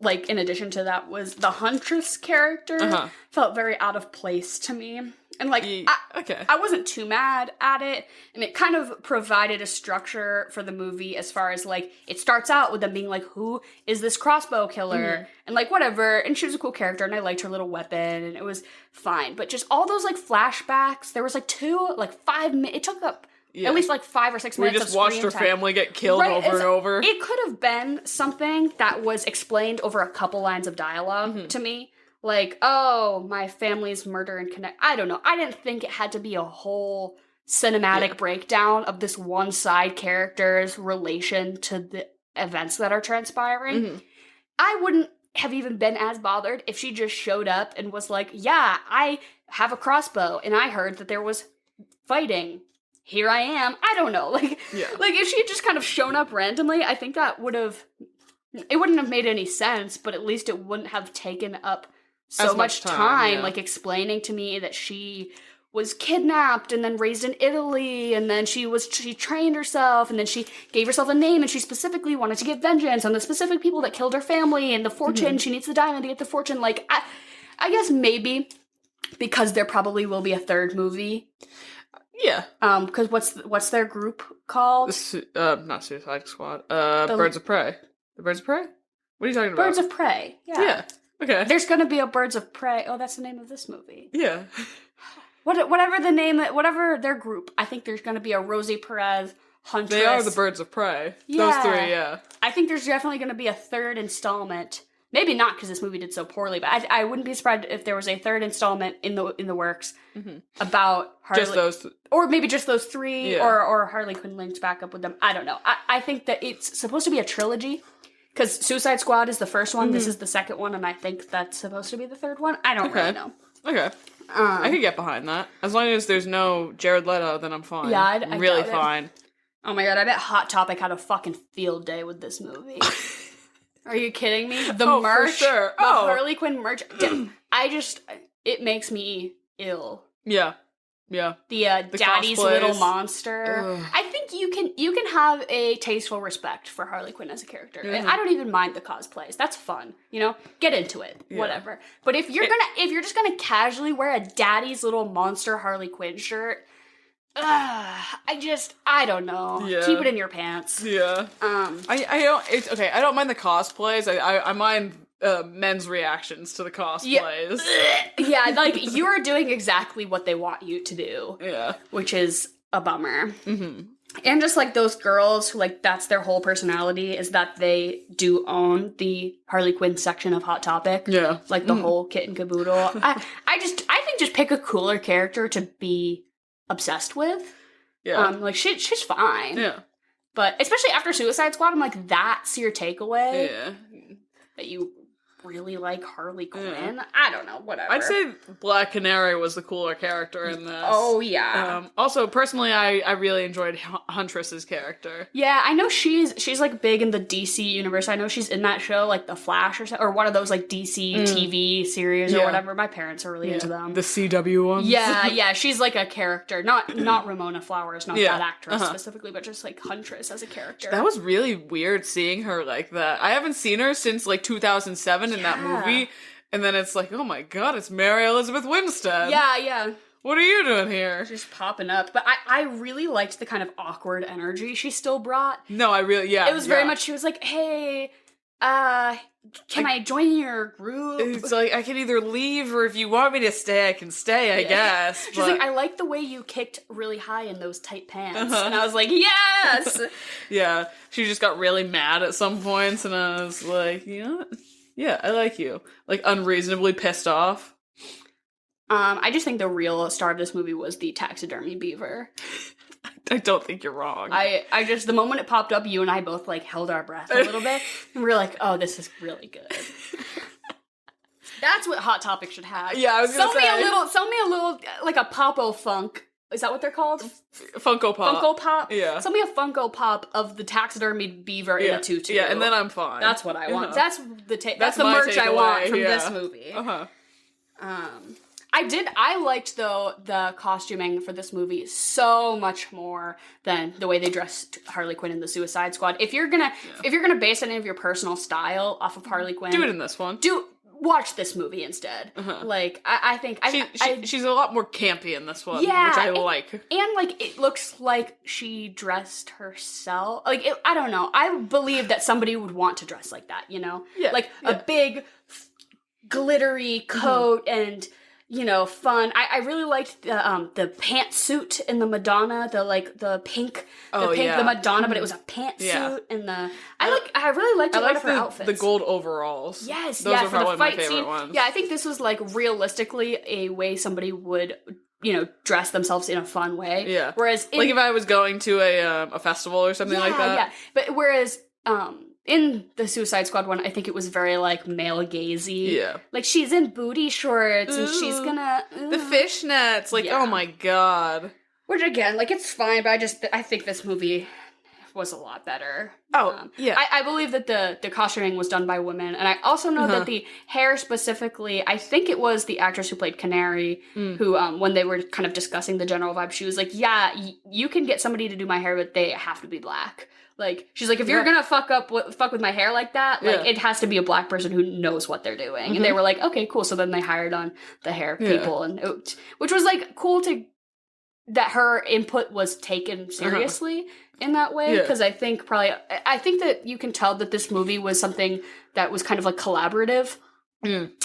like, in addition to that, was the Huntress character felt very out of place to me. And, like, I wasn't too mad at it, and it kind of provided a structure for the movie as far as, like, it starts out with them being like, who is this crossbow killer? And, like, whatever, and she was a cool character, and I liked her little weapon, and it was fine. But just all those, like, flashbacks, there was, like, 5 minutes, it took up at least, like, 5 or 6 minutes we just watched her family get killed over and over. It could have been something that was explained over a couple lines of dialogue to me. Like, oh, my family's murder and connect. I don't know. I didn't think it had to be a whole cinematic breakdown of this one side character's relation to the events that are transpiring. I wouldn't have even been as bothered if she just showed up and was like, yeah, I have a crossbow and I heard that there was fighting. Here I am. I don't know. Like if she had just kind of shown up randomly, I think that it wouldn't have made any sense, but at least it wouldn't have taken up so much time, like explaining to me that she was kidnapped and then raised in Italy, and then she trained herself, and then she gave herself a name, and she specifically wanted to get vengeance on the specific people that killed her family, and the fortune, she needs the diamond to get the fortune. Like, I guess maybe because there probably will be a third movie. Yeah. Because what's their group called? Not Suicide Squad. Birds of Prey. The Birds of Prey? What are you talking about? Birds of Prey. Yeah. Okay. There's gonna be a Birds of Prey. Oh, that's the name of this movie. Yeah. Whatever their group. I think there's gonna be a Rosie Perez, Huntress. They are the Birds of Prey. Yeah. Those three, yeah. I think there's definitely gonna be a third installment. Maybe not because this movie did so poorly, but I wouldn't be surprised if there was a third installment in the works about Harley. Just those or maybe just those three, or Harley Quinn linked back up with them. I don't know. I think that it's supposed to be a trilogy. Because Suicide Squad is the first one, this is the second one, and I think that's supposed to be the third one. I don't really know. Okay. I could get behind that. As long as there's no Jared Leto, then I'm fine. Yeah, I'm really fine. Oh my god, I bet Hot Topic had a fucking field day with this movie. Are you kidding me? The merch. For sure. The Harley Quinn merch. It makes me ill. Yeah. Yeah. The Daddy's cosplays. Little Monster. Ugh. I think you can have a tasteful respect for Harley Quinn as a character. And I don't even mind the cosplays. That's fun. You know? Get into it. Yeah. Whatever. But if you're just gonna casually wear a Daddy's Little Monster Harley Quinn shirt, I don't know. Yeah. Keep it in your pants. Yeah. I don't mind the cosplays. I mind men's reactions to the cosplays. Yeah, like, you are doing exactly what they want you to do. Yeah. Which is a bummer. And just, like, those girls who, like, that's their whole personality, is that they do own the Harley Quinn section of Hot Topic. Yeah. Like, the whole kit and caboodle. I think just pick a cooler character to be obsessed with. Yeah. Like, she's fine. Yeah. But, especially after Suicide Squad, I'm like, that's your takeaway? Yeah. That you really like Harley Quinn. I don't know, whatever. I'd say Black Canary was the cooler character in this. Oh, yeah. Also, personally, I really enjoyed Huntress's character. Yeah, I know she's like big in the DC universe. I know she's in that show, like The Flash or one of those like DC TV series or whatever. My parents are really into them. The CW ones. Yeah, she's like a character. Not Ramona Flowers, not that actress specifically, but just like Huntress as a character. That was really weird seeing her like that. I haven't seen her since like 2007 in that movie. And then it's like, oh my god, it's Mary Elizabeth Winstead. Yeah. What are you doing here? Just popping up. But I really liked the kind of awkward energy she still brought. No, it was very much, she was like, hey, can I join your group? It's like, I can either leave or if you want me to stay, I can stay, I guess. She's like, I like the way you kicked really high in those tight pants. And I was like, yes! Yeah, she just got really mad at some points and I was like, you know what? Yeah, I like you. Like, unreasonably pissed off. I just think the real star of this movie was the taxidermy beaver. I don't think you're wrong. I just, the moment it popped up, you and I both, like, held our breath a little bit. And we were like, oh, this is really good. That's what Hot Topic should have. Yeah, I was gonna say. Sell me a little, like a Popo Funk. Is that what they're called? Funko Pop. Funko Pop? Yeah. Sell me a Funko Pop of the taxidermied beaver in a tutu. Yeah, and then I'm fine. That's what I want. That's the merch I want from this movie. I liked, though, the costuming for this movie so much more than the way they dressed Harley Quinn in the Suicide Squad. If you're gonna base any of your personal style off of Harley Quinn, do it in this one. Watch this movie instead. Like, I think she's a lot more campy in this one, which I like. And like, it looks like she dressed herself. Like, I don't know. I believe that somebody would want to dress like that. You know, a big glittery coat and, you know, fun. I really liked the pantsuit in the Madonna, the pink the Madonna, but it was a pantsuit and I really liked a lot of her outfits. The gold overalls. Yes, those are for the probably fight my favorite scene. ones. Yeah, I think this was like realistically a way somebody would, you know, dress themselves in a fun way. Yeah. Whereas like if I was going to a festival or something like that. Yeah. But whereas in the Suicide Squad one, I think it was very, like, male-gazy. Yeah. Like, she's in booty shorts, and she's gonna... The fishnets! Like, oh my god. Which, again, like, it's fine, but I think this movie was a lot better. Oh, yeah. I believe that the costuming was done by women, and I also know that the hair specifically, I think it was the actress who played Canary, who, when they were kind of discussing the general vibe, she was like, yeah, you can get somebody to do my hair, but they have to be black. Like, she's like, if you're gonna fuck with my hair like that, like, it has to be a black person who knows what they're doing. And they were like, okay, cool. So then they hired on the hair people, and which was, like, cool that her input was taken seriously in that way. Because I think that you can tell that this movie was something that was kind of, like, collaborative.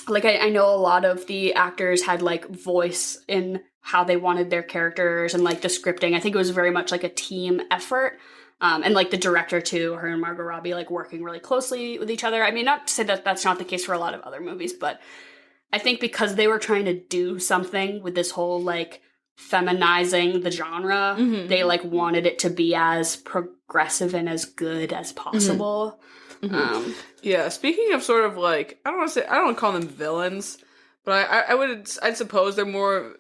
Like, I know a lot of the actors had, like, voice in how they wanted their characters and, like, the scripting. I think it was very much, like, a team effort. And, like, the director, too, her and Margot Robbie, like, working really closely with each other. I mean, not to say that that's not the case for a lot of other movies, but I think because they were trying to do something with this whole, like, feminizing the genre, they, like, wanted it to be as progressive and as good as possible. Yeah, speaking of sort of, like, I don't want to call them villains, but I'd suppose they're more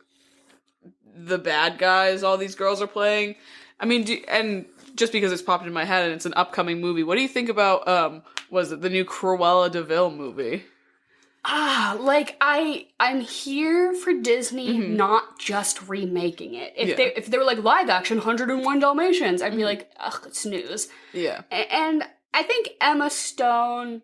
the bad guys all these girls are playing. I mean, and just because it's popped in my head and it's an upcoming movie, what do you think about, was it the new Cruella de Vil movie? Like, I'm here for Disney not just remaking it. If they were like, live action 101 Dalmatians, I'd be like, ugh, snooze. Yeah. And I think Emma Stone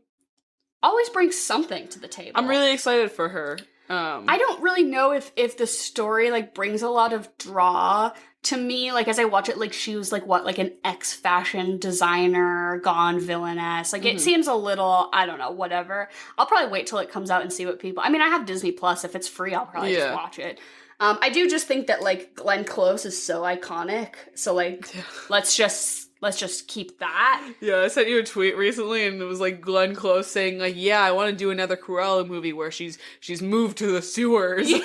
always brings something to the table. I'm really excited for her. I don't really know if the story, like, brings a lot of draw to me. Like, as I watch it, like, she was, like, what, like, an ex-fashion designer, gone villainess. Like, it seems a little, I don't know, whatever. I'll probably wait till it comes out and see what people... I mean, I have Disney Plus. If it's free, I'll probably just watch it. I do just think that, like, Glenn Close is so iconic. So, like, let's just keep that. Yeah, I sent you a tweet recently, and it was, like, Glenn Close saying, like, yeah, I want to do another Cruella movie where she's moved to the sewers. Yes!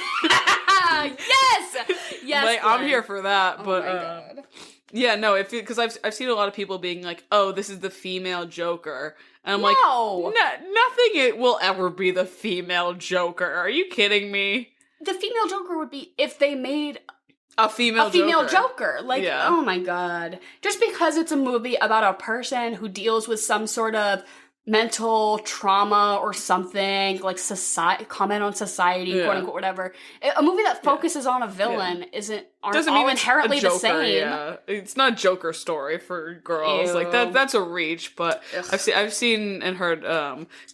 Yes, like, Glenn. I'm here for that, but, Yeah, no, because I've seen a lot of people being like, "Oh, this is the female Joker," and I'm No. like, nothing will ever be the female Joker. Are you kidding me? The female Joker would be if they made a female Joker. Like, oh my god. Just because it's a movie about a person who deals with some sort of mental trauma or something, like comment on society, quote unquote, whatever. A movie that focuses on a villain aren't all inherently the same. Yeah, it's not a Joker story for girls. Ew. Like that's a reach. But I've seen and heard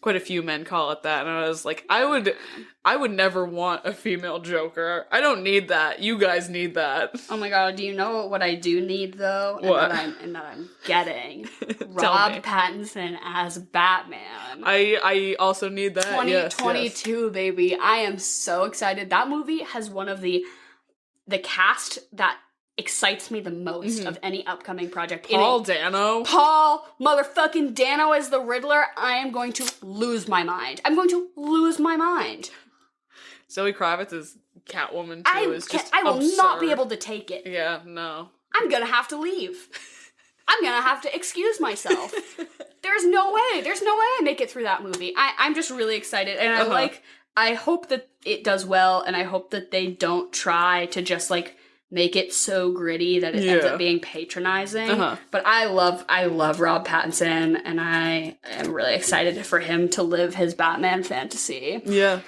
quite a few men call it that, and I was like, I would never want a female Joker. I don't need that. You guys need that. Oh my god, do you know what I do need though? What? And that I'm getting? Rob Pattinson as Batman. I also need that. 2022, yes. Baby. I am so excited. That movie has one of the cast that excites me the most of any upcoming project. Paul Dano motherfucking Dano as the Riddler. I am going to lose my mind. Zoe Kravitz is Catwoman too. I will not be able to take it. Yeah, no. I'm gonna have to leave. I'm gonna have to excuse myself. There's no way I make it through that movie. I'm just really excited, and I hope that it does well, and I hope that they don't try to just like make it so gritty that it ends up being patronizing. But I love Rob Pattinson, and I am really excited for him to live his Batman fantasy. Yeah.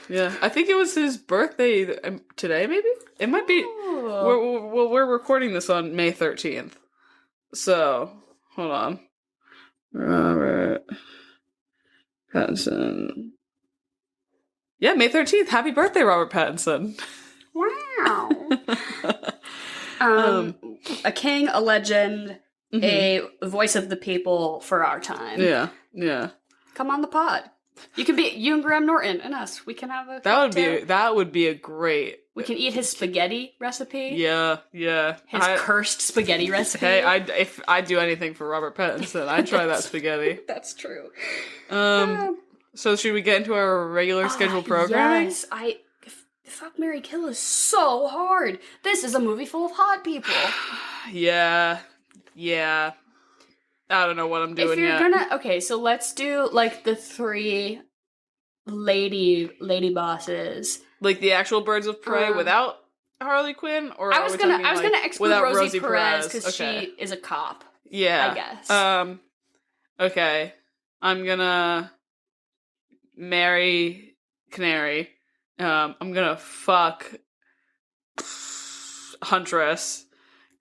I think it was his birthday today, maybe? It might be. We're recording this on May 13th. So, hold on. Robert Pattinson. Yeah, May 13th. Happy birthday, Robert Pattinson. Wow. A king, a legend, a voice of the people for our time. Yeah. Come on the pod. You can be you and Graham Norton and us. We can have a that would be a great. We can eat his spaghetti recipe. Yeah. His cursed spaghetti recipe. Hey, if I'd do anything for Robert Pattinson, I'd try that spaghetti. That's true. So should we get into our regular scheduled programming? Yes, Fuck, Marry, Kill is so hard. This is a movie full of hot people. Yeah. I don't know what I'm doing yet. Okay, so let's do like the 3 lady bosses, like the actual Birds of Prey without Harley Quinn, or I was gonna exclude Rosie Perez because she is a cop. Yeah, I guess. Okay, I'm gonna marry Canary. I'm gonna fuck Huntress.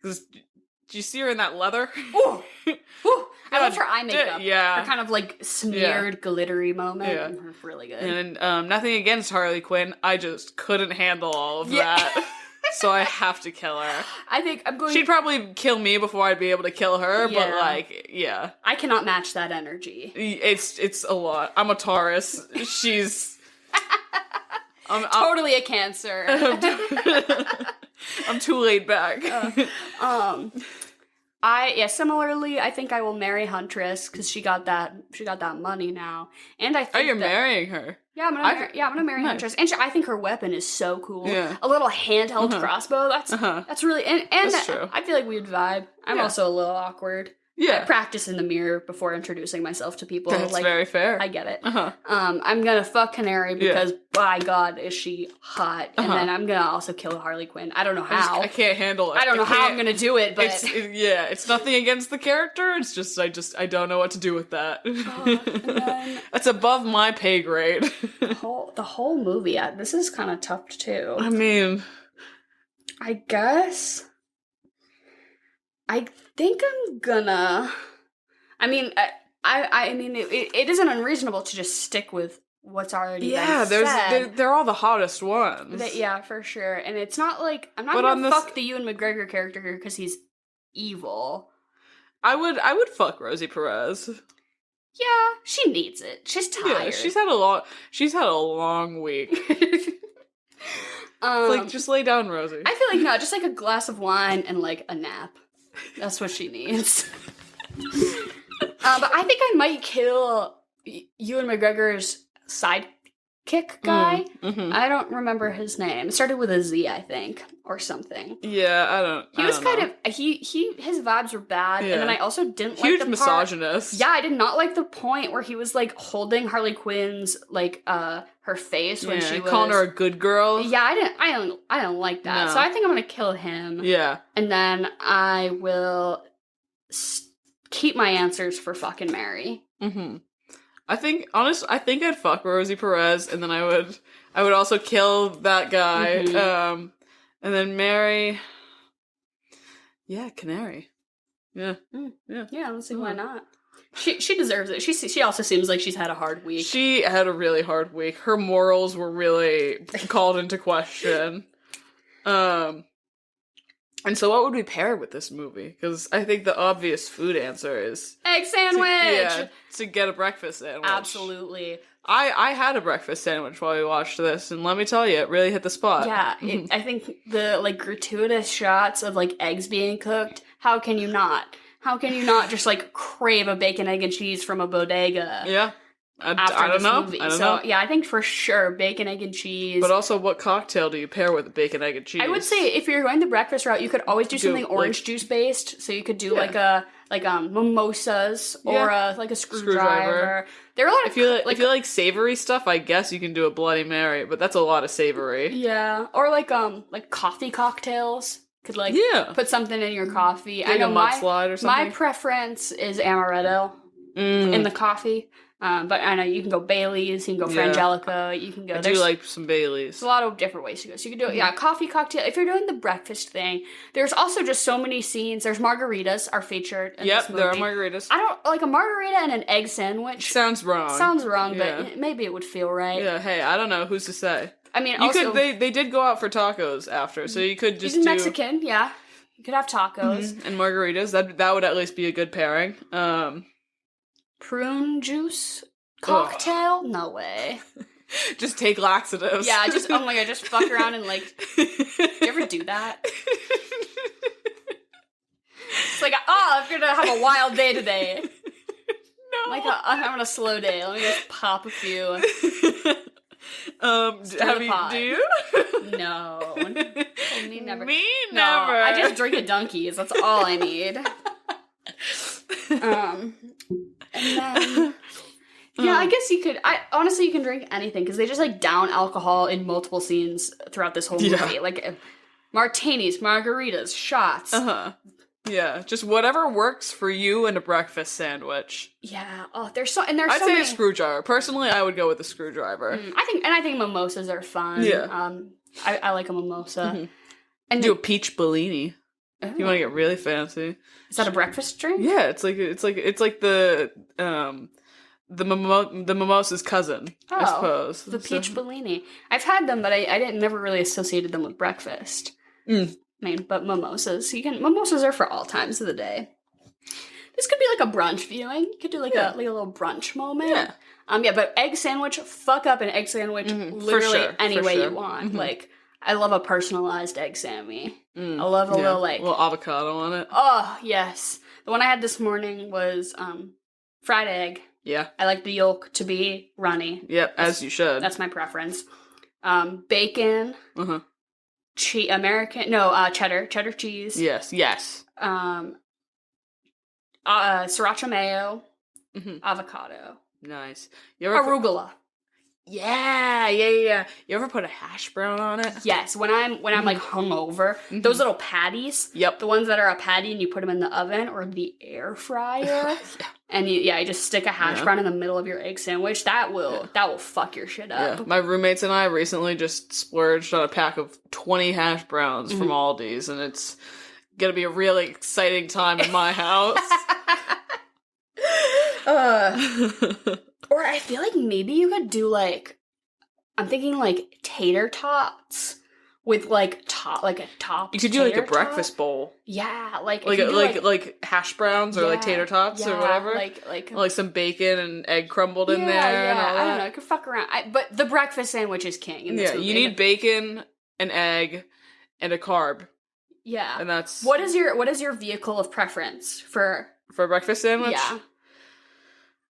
Because do you see her in that leather? Ooh. I love her eye makeup. Yeah. Her kind of like smeared glittery moment. Yeah. Really good. And nothing against Harley Quinn. I just couldn't handle all of that. So I have to kill her. I think I'm going. She'd probably kill me before I'd be able to kill her, but I cannot match that energy. It's a lot. I'm a Taurus. She's I'm totally a Cancer. I'm too laid back. Similarly, I think I will marry Huntress because she got that money now, and I think marrying her. Yeah, I'm gonna marry Huntress, and I think her weapon is so cool. Yeah. A little handheld crossbow. That's really and that's true. I feel like we'd vibe. I'm also a little awkward. Yeah. I practice in the mirror before introducing myself to people. That's very fair. I get it. I'm gonna fuck Canary because by God is she hot, and then I'm gonna also kill Harley Quinn. I don't know how. I can't handle it. I don't know how I'm gonna do it, but it's nothing against the character. It's just I don't know what to do with that. That's above my pay grade. the whole movie. This is kind of tough too. I mean, I guess. I think I'm gonna. I mean, it isn't unreasonable to just stick with what's already been said. They're all the hottest ones. Yeah, for sure. And it's not like I'm not gonna fuck the Ewan McGregor character here because he's evil. I would fuck Rosie Perez. Yeah, she needs it. She's tired. Yeah, she's had a long week. Just lay down, Rosie. I feel like just like a glass of wine and like a nap. That's what she needs. But I think I might kill Ewan McGregor's side kick guy. I don't remember his name. It started with a Z, I think, or something. Yeah, I don't. He was kind of his vibes were bad, and then I also didn't like the part. Misogynist. Yeah, I did not like the point where he was like holding Harley Quinn's like her face when she was calling her a good girl. Yeah, I don't like that. No. So I think I'm gonna kill him. Yeah, and then I will keep my answers for fucking Mary. I think I'd fuck Rosie Perez, and then I would also kill that guy. And then Mary. Yeah, Canary. Yeah. Yeah, let's see why not. She deserves it. She also seems like she's had a hard week. She had a really hard week. Her morals were really called into question. And so what would we pair with this movie? Because I think the obvious food answer is... egg sandwich! To get a breakfast sandwich. Absolutely. I had a breakfast sandwich while we watched this, and let me tell you, it really hit the spot. Yeah, I think the, like, gratuitous shots of, like, eggs being cooked, how can you not? How can you not just, like, crave a bacon, egg, and cheese from a bodega? Yeah. I don't know. I don't know. Yeah, I think for sure bacon, egg, and cheese. But also, what cocktail do you pair with bacon, egg, and cheese? I would say if you're going the breakfast route, you could always do something orange juice based. So you could do like mimosas or like a screwdriver. There are a lot of if you like savory stuff, I guess you can do a Bloody Mary, but that's a lot of savory. Yeah, or like coffee cocktails. Could put something in your coffee. Like I know a mudslide or something. My preference is amaretto in the coffee. But I know you can go Bailey's, you can go Frangelico, you can go... I do like some Bailey's. There's a lot of different ways to go. So you can do it, coffee cocktail. If you're doing the breakfast thing, there's also just so many scenes. There's margaritas are featured in this movie. There are margaritas. I don't... Like, a margarita and an egg sandwich... Sounds wrong. But maybe it would feel right. Yeah, hey, I don't know. Who's to say? I mean, they did go out for tacos after, so you could just do... Mexican, yeah. You could have tacos. And margaritas. That would at least be a good pairing. Prune juice cocktail? No way. Just take laxatives. Yeah, just fuck around and like. You ever do that? It's like, I'm gonna have a wild day today. No. Like, I'm having a slow day. Let me just pop a few. Do you? No. Me never. Me no, never. I just drink a Dunkies. That's all I need. And then, I guess you could. Honestly, you can drink anything because they just like down alcohol in multiple scenes throughout this whole movie. Like martinis, margaritas, shots. Yeah, just whatever works for you in a breakfast sandwich. Yeah. Oh, I'd say many... a screwdriver. Personally, I would go with a screwdriver. I think mimosas are fun. Yeah. I like a mimosa. And do a peach Bellini. If you want to get really fancy. Is that a breakfast drink? Yeah, it's like the mimosa's cousin, I suppose. The peach Bellini. I've had them, but I never really associated them with breakfast. I mean, but mimosas. Mimosas are for all times of the day. This could be like a brunch viewing. You could do like a little brunch moment. Yeah. But egg sandwich, fuck up an egg sandwich literally any way you want. Like, I love a personalized egg sammy. I love a little avocado on it. Oh, yes. The one I had this morning was fried egg. Yeah. I like the yolk to be runny. Yep, as you should. That's my preference. Bacon. Cheddar cheese. Yes. Sriracha mayo. Avocado. Nice. Arugula. Yeah. You ever put a hash brown on it? Yes, when I'm like hungover, those little patties. Yep. The ones that are a patty and you put them in the oven or the air fryer. And you just stick a hash brown in the middle of your egg sandwich. That will fuck your shit up. Yeah. My roommates and I recently just splurged on a pack of 20 hash browns from Aldi's, and it's gonna be a really exciting time in my house. Or I feel like maybe you could do I'm thinking tater tots with a top. You could do a breakfast bowl. Yeah, like hash browns or tater tots or whatever. Like some bacon and egg crumbled in there. Yeah, and all that. I don't know. I could fuck around. But the breakfast sandwich is king. In this movie. You need bacon, an egg, and a carb. Yeah, and that's what is your vehicle of preference for a breakfast sandwich? Yeah.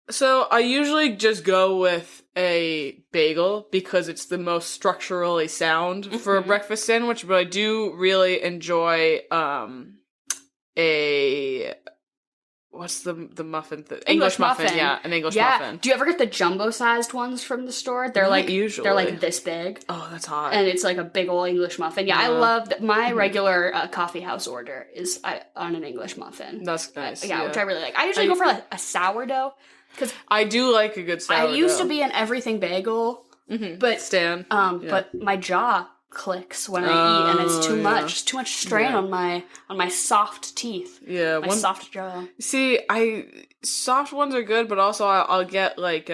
So I usually just go with a bagel because it's the most structurally sound for a breakfast sandwich, but I do really enjoy what's the muffin? English muffin. Yeah, an English muffin. Do you ever get the jumbo-sized ones from the store? They're like usually. They're like this big. Oh, that's hot. And it's like a big old English muffin. Yeah, I love that. My regular coffee house order is on an English muffin. That's nice. Which I really like. I usually go for a sourdough because I do like a good sourdough. I used to be an everything bagel, but Stan. But my jaw clicks when I eat, and it's too much. It's too much strain on my soft teeth. Yeah, my soft jaw. See, soft ones are good, but also I'll get like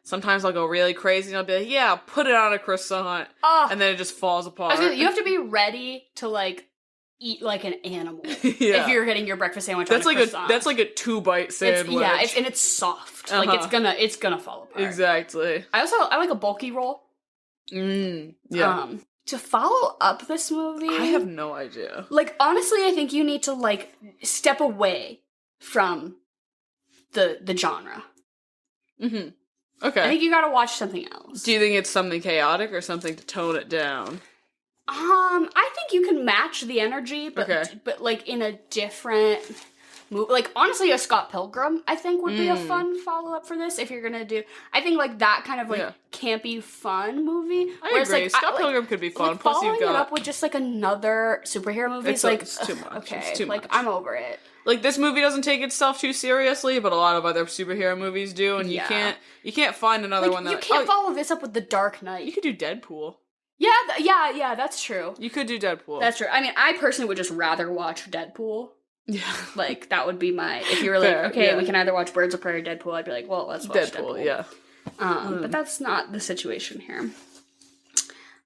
sometimes I'll go really crazy and I'll be like, yeah, put it on a croissant, and then it just falls apart. You have to be ready to like eat like an animal if you're getting your breakfast sandwich. That's on a croissant. That's like a 2-bite sandwich. And it's soft. Like it's gonna fall apart. Exactly. I like a bulky roll. Yeah. To follow up this movie, I have no idea. Like, honestly, I think you need to, like, step away from the genre. Mm-hmm. Okay. I think you gotta watch something else. Do you think it's something chaotic or something to tone it down? I think you can match the energy, but like, in a different movie. Like, honestly, a Scott Pilgrim, I think, would be a fun follow-up for this, if you're gonna do... I think, like, that kind of, like, campy, fun movie. I agree. Like, Scott Pilgrim could be fun. Like, following it up with just, like, another superhero movie is, like... It's too much. Okay, it's too like, much. I'm over it. Like, this movie doesn't take itself too seriously, but a lot of other superhero movies do, and you can't find another one that... You can't follow this up with The Dark Knight. You could do Deadpool. Yeah, that's true. You could do Deadpool. That's true. I mean, I personally would just rather watch Deadpool. Yeah. Like, that would be my... If you were like, we can either watch Birds of Prey or Deadpool, I'd be like, well, let's watch Deadpool. Yeah. But that's not the situation here.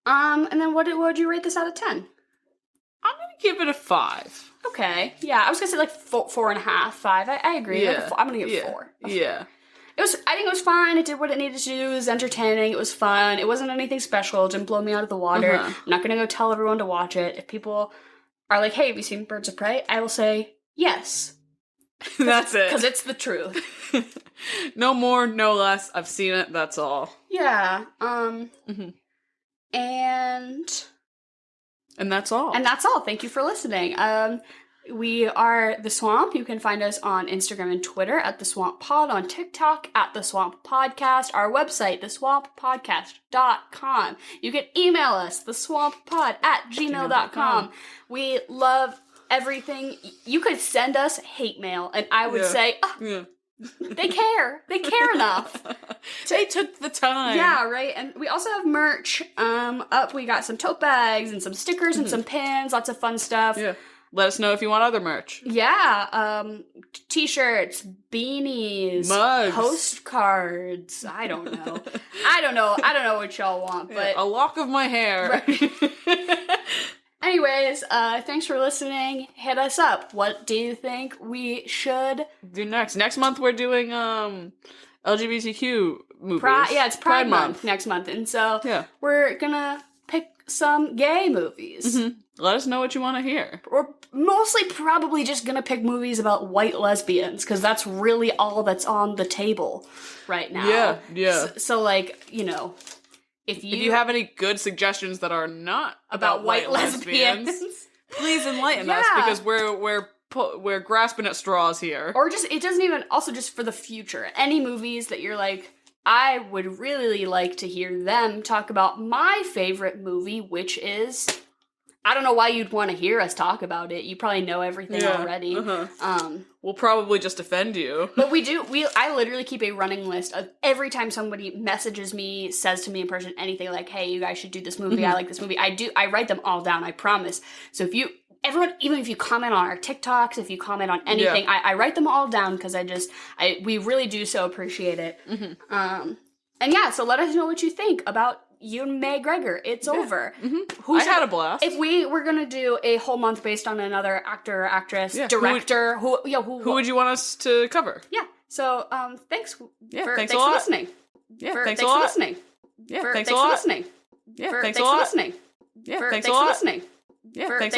And then what would you rate this out of 10? I'm gonna give it a 5. Okay. Yeah, I was gonna say like 4.5, 5. I agree. Yeah. I'm gonna give it 4. Yeah. I think it was fine. It did what it needed to do. It was entertaining. It was fun. It wasn't anything special. It didn't blow me out of the water. I'm not gonna go tell everyone to watch it. If people are like, hey, have you seen Birds of Prey? I will say yes. That's it. Because it's the truth. No more, no less. I've seen it. That's all. Yeah. And that's all. And that's all. Thank you for listening. We are The Swamp. You can find us on Instagram and Twitter at The Swamp Pod, on TikTok at The Swamp Podcast, our website, theswamppodcast.com. You can email us, theswamppod@gmail.com. We love everything. You could send us hate mail, and I would say, they care. They care enough. They took the time. Yeah, right. And we also have merch up. We got some tote bags and some stickers and some pins, lots of fun stuff. Yeah. Let us know if you want other merch. Yeah, t-shirts, beanies, mugs, postcards. I don't know. I don't know what y'all want, but a lock of my hair. Right. Anyways, thanks for listening. Hit us up. What do you think we should do next? Next month we're doing LGBTQ movies. It's Pride Month next month, and so we're gonna pick some gay movies. Let us know what you want to hear. We're mostly probably just gonna pick movies about white lesbians, because that's really all that's on the table right now. Yeah. So like, you know, if you have any good suggestions that are not about white lesbians, please enlighten us, because we're grasping at straws here. Or just, it doesn't even, also just for the future, any movies that you're like, I would really like to hear them talk about my favorite movie, which is... I don't know why you'd want to hear us talk about it. You probably know everything already. We'll probably just offend you. But I literally keep a running list of every time somebody messages me, says to me in person anything like, hey, you guys should do this movie. I like this movie. I write them all down, I promise. So everyone, even if you comment on our TikToks, if you comment on anything, I write them all down, because we really do so appreciate it. And so let us know what you think about Ewan McGregor. It's over. I had a blast. If we were gonna do a whole month based on another actor or actress, director, who would you want us to cover? Yeah. So thanks. Thanks for listening. Thanks a lot. Listening. Thanks a lot. Listening. Thanks a lot. Listening. Thanks a lot. Listening. Thanks a lot. Thanks